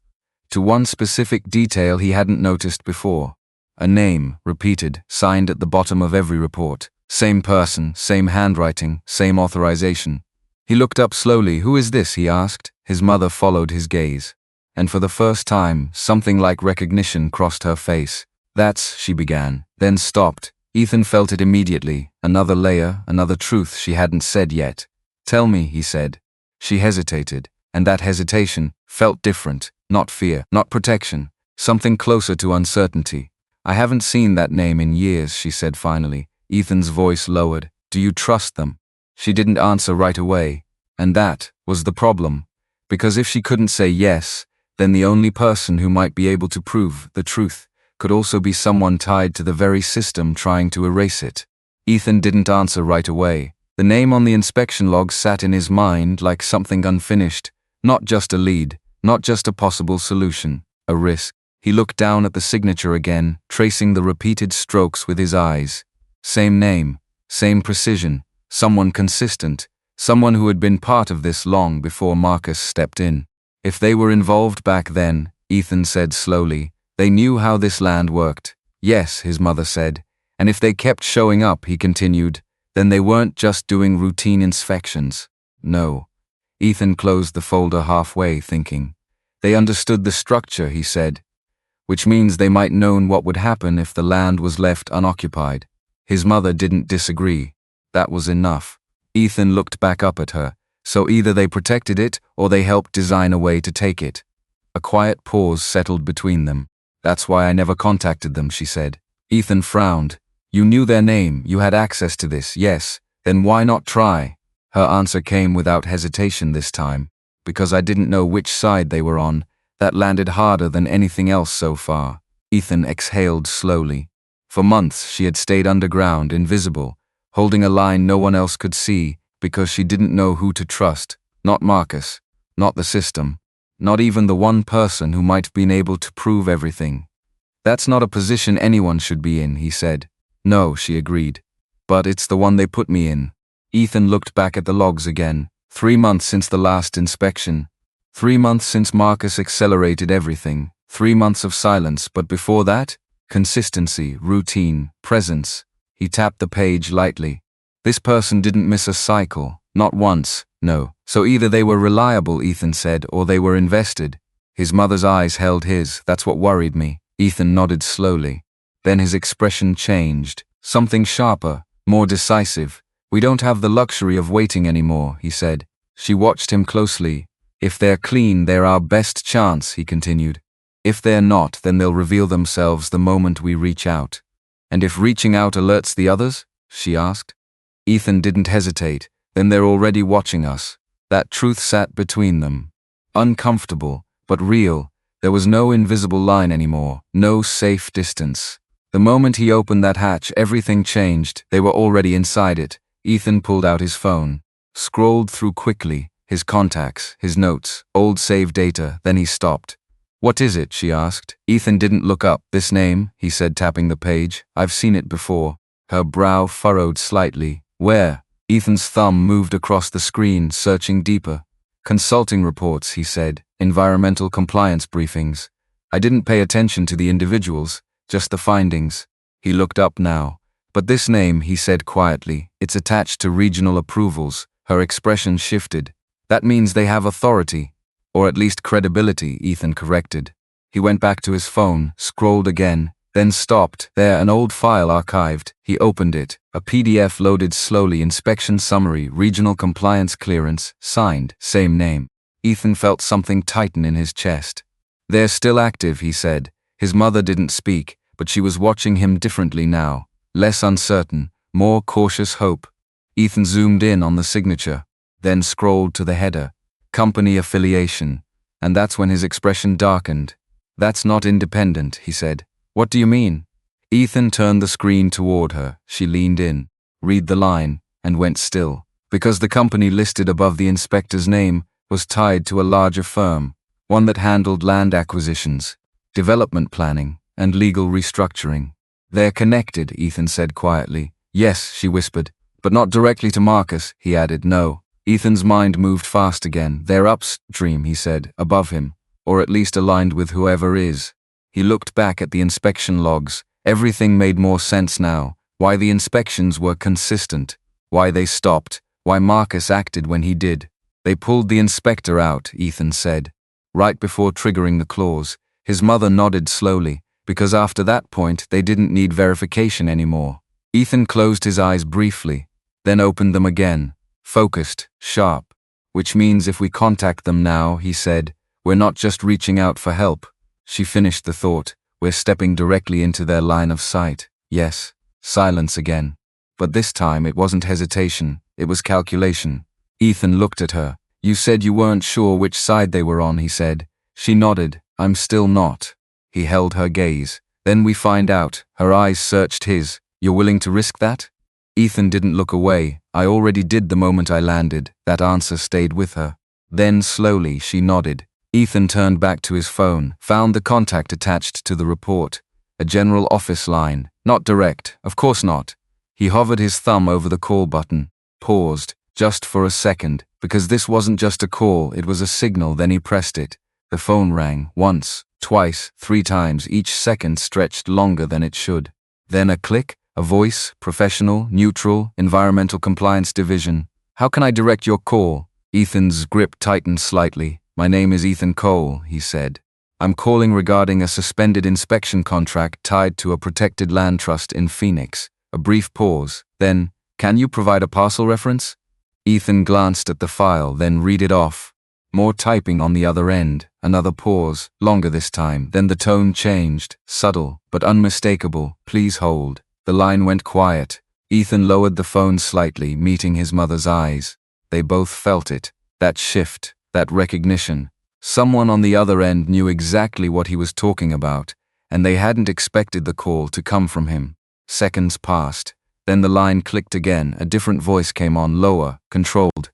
To one specific detail he hadn't noticed before. A name, repeated, signed at the bottom of every report. Same person, same handwriting, same authorization. He looked up slowly. "Who is this?" he asked. His mother followed his gaze. And for the first time, something like recognition crossed her face. "That's," she began, then stopped. Ethan felt it immediately. Another layer, another truth she hadn't said yet. "Tell me," he said. She hesitated, and that hesitation felt different. Not fear, not protection, something closer to uncertainty. "I haven't seen that name in years," she said finally. Ethan's voice lowered. "Do you trust them?" She didn't answer right away, and that was the problem. Because if she couldn't say yes, then the only person who might be able to prove the truth could also be someone tied to the very system trying to erase it. Ethan didn't answer right away. The name on the inspection log sat in his mind like something unfinished, not just a lead, not just a possible solution, a risk. He looked down at the signature again, tracing the repeated strokes with his eyes. Same name, same precision, someone consistent, someone who had been part of this long before Marcus stepped in. If they were involved back then, Ethan said slowly, they knew how this land worked. Yes, his mother said. And if they kept showing up, he continued, then they weren't just doing routine inspections. No. Ethan closed the folder halfway, thinking. They understood the structure, he said, which means they might known what would happen if the land was left unoccupied. His mother didn't disagree. That was enough. Ethan looked back up at her. So either they protected it or they helped design a way to take it. A quiet pause settled between them. "That's why I never contacted them," she said. Ethan frowned. "You knew their name, you had access to this, yes, then why not try?" Her answer came without hesitation this time. "Because I didn't know which side they were on. That landed harder than anything else so far." Ethan exhaled slowly. For months she had stayed underground, invisible, holding a line no one else could see, because she didn't know who to trust. Not Marcus, not the system, not even the one person who might have been able to prove everything. "That's not a position anyone should be in," he said. "No," she agreed. "But it's the one they put me in." Ethan looked back at the logs again. 3 months since the last inspection. 3 months since Marcus accelerated everything. 3 months of silence, but before that, consistency, routine, presence. He tapped the page lightly. This person didn't miss a cycle, not once, no. So either they were reliable, Ethan said, or they were invested. His mother's eyes held his. "That's what worried me." Ethan nodded slowly. Then his expression changed. Something sharper, more decisive. "We don't have the luxury of waiting anymore," he said. She watched him closely. "If they're clean, they're our best chance," he continued. "If they're not, then they'll reveal themselves the moment we reach out. And if reaching out alerts the others, she asked. Ethan didn't hesitate. Then they're already watching us. That truth sat between them. Uncomfortable, but real. There was no invisible line anymore, no safe distance. The moment he opened that hatch, everything changed. They were already inside it. Ethan pulled out his phone, scrolled through quickly, his contacts, his notes, old save data, then he stopped. "What is it?" she asked. Ethan didn't look up. "This name," he said, tapping the page. "I've seen it before." Her brow furrowed slightly. "Where?" Ethan's thumb moved across the screen, searching deeper. "Consulting reports," he said. "Environmental compliance briefings. I didn't pay attention to the individuals, just the findings." He looked up now. "But this name," he said quietly, "it's attached to regional approvals." Her expression shifted. "That means they have authority. Or at least credibility," Ethan corrected. He went back to his phone, scrolled again, then stopped. There, an old file archived. He opened it. A PDF loaded slowly. Inspection summary, regional compliance clearance, signed, same name. Ethan felt something tighten in his chest. "They're still active," he said. His mother didn't speak, but she was watching him differently now. Less uncertain, more cautious hope. Ethan zoomed in on the signature, then scrolled to the header. Company affiliation. And that's when his expression darkened. "That's not independent," he said. "What do you mean?" Ethan turned the screen toward her. She leaned in, read the line, and went still. Because the company listed above the inspector's name was tied to a larger firm, one that handled land acquisitions, development planning, and legal restructuring. "They're connected," Ethan said quietly. "Yes," she whispered. "But not directly to Marcus," he added. "No." Ethan's mind moved fast again. "They're upstream," he said, "above him, or at least aligned with whoever is." He looked back at the inspection logs. Everything made more sense now. Why the inspections were consistent. Why they stopped. Why Marcus acted when he did. "They pulled the inspector out," Ethan said, "right before triggering the clause." His mother nodded slowly, because after that point they didn't need verification anymore. Ethan closed his eyes briefly, then opened them again. Focused, sharp. "Which means if we contact them now," he said, "we're not just reaching out for help." She finished the thought. "We're stepping directly into their line of sight." Yes. Silence again. But this time it wasn't hesitation, it was calculation. Ethan looked at her. "You said you weren't sure which side they were on," he said. She nodded. "I'm still not." He held her gaze. "Then we find out." Her eyes searched his. "You're willing to risk that?" Ethan didn't look away. "I already did the moment I landed." That answer stayed with her. Then slowly she nodded. Ethan turned back to his phone, found the contact attached to the report. A general office line. Not direct, of course not. He hovered his thumb over the call button, paused, just for a second, because this wasn't just a call, it was a signal. Then he pressed it. The phone rang, once, twice, 3 times. Each second stretched longer than it should. Then a click. A voice, professional, neutral, environmental compliance division. "How can I direct your call?" Ethan's grip tightened slightly. "My name is Ethan Cole," he said. "I'm calling regarding a suspended inspection contract tied to a protected land trust in Phoenix." A brief pause. Then, "Can you provide a parcel reference?" Ethan glanced at the file, then read it off. More typing on the other end. Another pause, longer this time. Then the tone changed, subtle, but unmistakable. "Please hold." The line went quiet. Ethan lowered the phone slightly, meeting his mother's eyes. They both felt it. That shift, that recognition. Someone on the other end knew exactly what he was talking about, and they hadn't expected the call to come from him. Seconds passed. Then the line clicked again. A different voice came on, lower, controlled.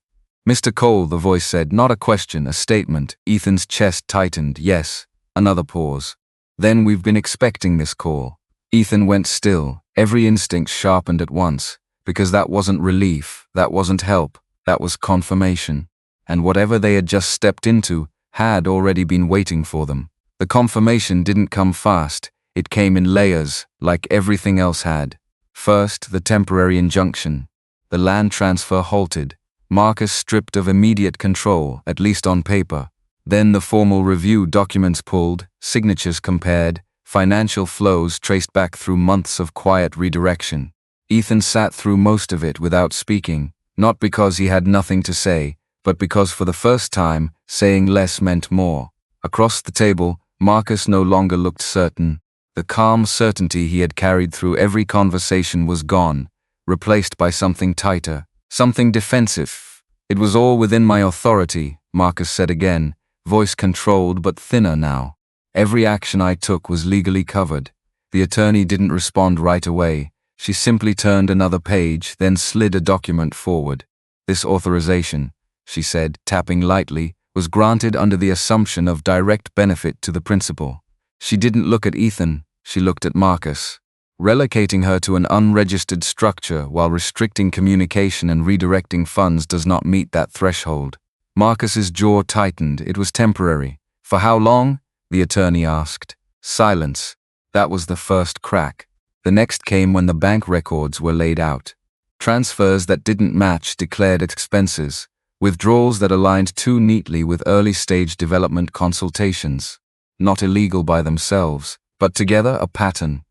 "Mr. Cole," the voice said, not a question, a statement. Ethan's chest tightened. "Yes." Another pause. "Then we've been expecting this call." Ethan went still. Every instinct sharpened at once, because that wasn't relief, that wasn't help, that was confirmation. And whatever they had just stepped into had already been waiting for them. The confirmation didn't come fast, it came in layers, like everything else had. First, the temporary injunction. The land transfer halted, Marcus stripped of immediate control, at least on paper. Then the formal review, documents pulled, signatures compared, financial flows traced back through months of quiet redirection. Ethan sat through most of it without speaking, not because he had nothing to say, but because for the first time, saying less meant more. Across the table, Marcus no longer looked certain. The calm certainty he had carried through every conversation was gone. replaced by something tighter, something defensive. It was all within my authority, Marcus said again, voice controlled but thinner now. Every action I took was legally covered. The attorney didn't respond right away. She simply turned another page, then slid a document forward. This authorization, she said, tapping lightly, was granted under the assumption of direct benefit to the principal. She didn't look at Ethan, she looked at Marcus. Relocating her to an unregistered structure while restricting communication and redirecting funds does not meet that threshold. Marcus's jaw tightened. It was temporary. For how long? The attorney asked. Silence. That was the first crack. The next came when the bank records were laid out. Transfers that didn't match declared expenses. Withdrawals that aligned too neatly with early-stage development consultations. Not illegal by themselves, but together a pattern.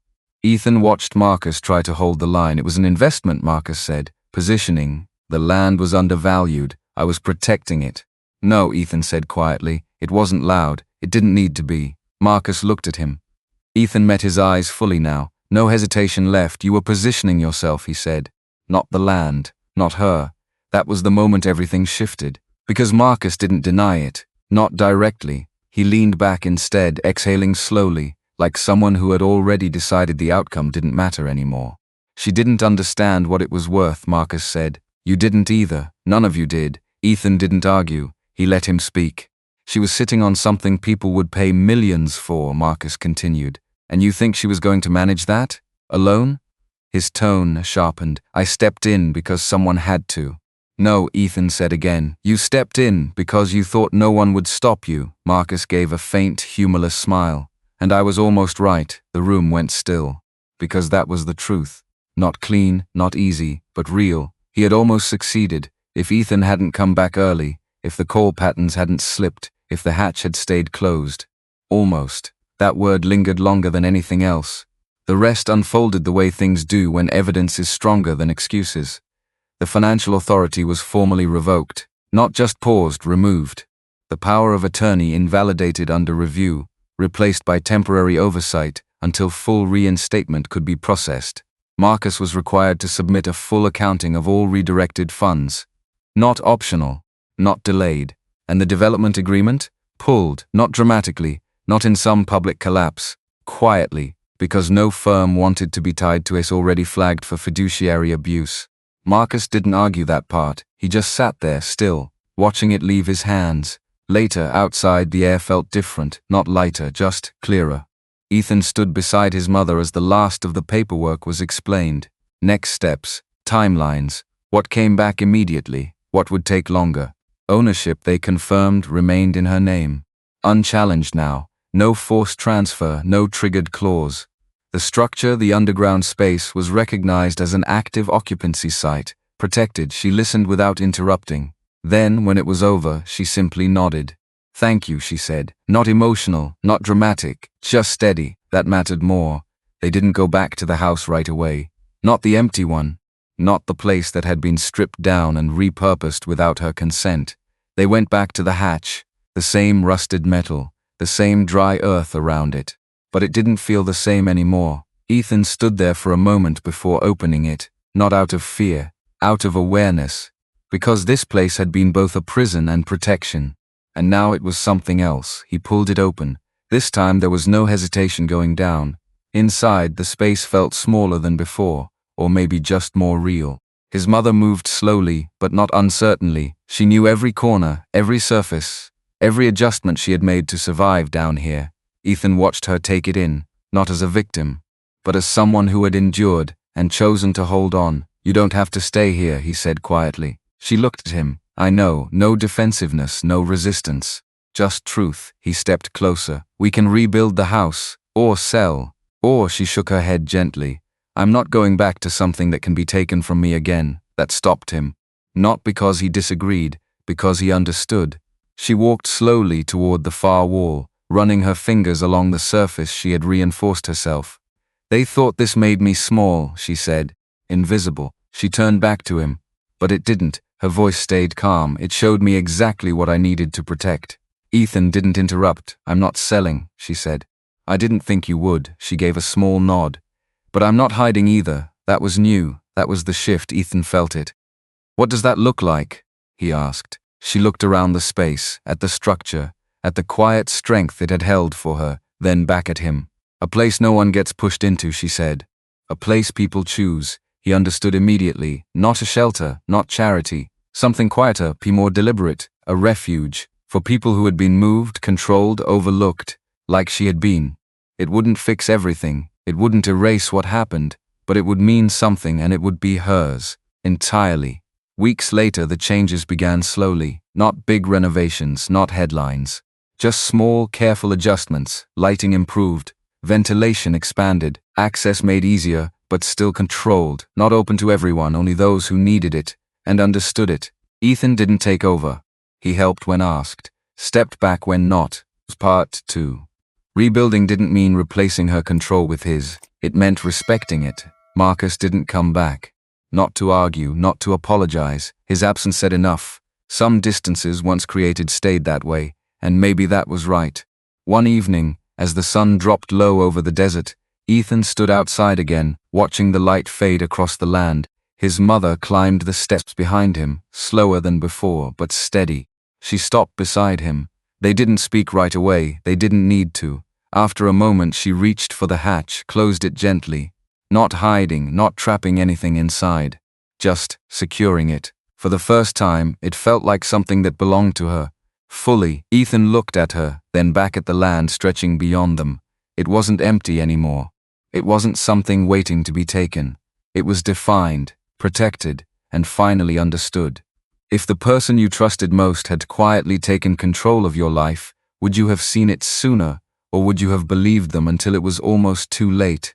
Ethan watched Marcus try to hold the line. It was an investment, Marcus said. Positioning. The land was undervalued. I was protecting it. No, Ethan said quietly. It wasn't loud. It didn't need to be. Marcus looked at him. Ethan met his eyes fully now. No hesitation left. You were positioning yourself, he said. Not the land. Not her. That was the moment everything shifted. Because Marcus didn't deny it. Not directly. He leaned back instead, exhaling slowly, like someone who had already decided the outcome didn't matter anymore. She didn't understand what it was worth, Marcus said. You didn't either. None of you did. Ethan didn't argue. He let him speak. She was sitting on something people would pay millions for, Marcus continued. And you think she was going to manage that? Alone? His tone sharpened. I stepped in because someone had to. No, Ethan said again. You stepped in because you thought no one would stop you. Marcus gave a faint, humorless smile. And I was almost right. The room went still. Because that was the truth. Not clean, not easy, but real. He had almost succeeded. If Ethan hadn't come back early, if the call patterns hadn't slipped, if the hatch had stayed closed. Almost. That word lingered longer than anything else. The rest unfolded the way things do when evidence is stronger than excuses. The financial authority was formally revoked, not just paused, removed. The power of attorney invalidated under review, replaced by temporary oversight until full reinstatement could be processed. Marcus was required to submit a full accounting of all redirected funds. Not optional, not delayed. And the development agreement? Pulled, not dramatically, not in some public collapse, quietly, because no firm wanted to be tied to us already flagged for fiduciary abuse. Marcus didn't argue that part. He just sat there, still, watching it leave his hands. Later, outside, the air felt different, not lighter, just clearer. Ethan stood beside his mother as the last of the paperwork was explained. Next steps, timelines, what came back immediately, what would take longer. Ownership, they confirmed, remained in her name. Unchallenged now, no forced transfer, no triggered clause. The structure, the underground space, was recognized as an active occupancy site, protected. She listened without interrupting. Then, when it was over, she simply nodded. Thank you, she said. Not emotional, not dramatic, just steady. That mattered more. They didn't go back to the house right away. Not the empty one. Not the place that had been stripped down and repurposed without her consent. They went back to the hatch, the same rusted metal, the same dry earth around it. But it didn't feel the same anymore. Ethan stood there for a moment before opening it, not out of fear, out of awareness, because this place had been both a prison and protection. And now it was something else. He pulled it open. This time there was no hesitation going down. Inside, the space felt smaller than before, or maybe just more real. His mother moved slowly, but not uncertainly. She knew every corner, every surface, every adjustment she had made to survive down here. Ethan watched her take it in, not as a victim, but as someone who had endured and chosen to hold on. You don't have to stay here, he said quietly. She looked at him. I know, no defensiveness, no resistance. Just truth. He stepped closer. We can rebuild the house, or sell, or she shook her head gently. I'm not going back to something that can be taken from me again. That stopped him. Not because he disagreed, because he understood. She walked slowly toward the far wall, running her fingers along the surface she had reinforced herself. They thought this made me small, she said. Invisible. She turned back to him. But it didn't. Her voice stayed calm. It showed me exactly what I needed to protect. Ethan didn't interrupt. I'm not selling, she said. I didn't think you would. She gave a small nod. But I'm not hiding either. That was new. That was the shift. Ethan felt it. What does that look like? He asked. She looked around the space, at the structure, at the quiet strength it had held for her, then back at him. A place no one gets pushed into, she said. A place people choose. He understood immediately. Not a shelter, not charity. Something quieter, more deliberate. A refuge. For people who had been moved, controlled, overlooked, like she had been. It wouldn't fix everything. It wouldn't erase what happened. But it would mean something, and it would be hers. Entirely. Weeks later, the changes began slowly. Not big renovations, not headlines. Just small, careful adjustments. Lighting improved. Ventilation expanded. Access made easier, but still controlled. Not open to everyone, only those who needed it and understood it. Ethan didn't take over. He helped when asked. Stepped back when not. Part 2. Rebuilding didn't mean replacing her control with his. It meant respecting it. Marcus didn't come back. Not to argue, not to apologize. His absence said enough. Some distances once created stayed that way, and maybe that was right. One evening, as the sun dropped low over the desert, Ethan stood outside again, watching the light fade across the land. His mother climbed the steps behind him, slower than before, but steady. She stopped beside him. They didn't speak right away, they didn't need to. After a moment she reached for the hatch, closed it gently. Not hiding, not trapping anything inside. Just securing it. For the first time, it felt like something that belonged to her. Fully, Ethan looked at her, then back at the land stretching beyond them. It wasn't empty anymore. It wasn't something waiting to be taken. It was defined, protected, and finally understood. If the person you trusted most had quietly taken control of your life, would you have seen it sooner, or would you have believed them until it was almost too late?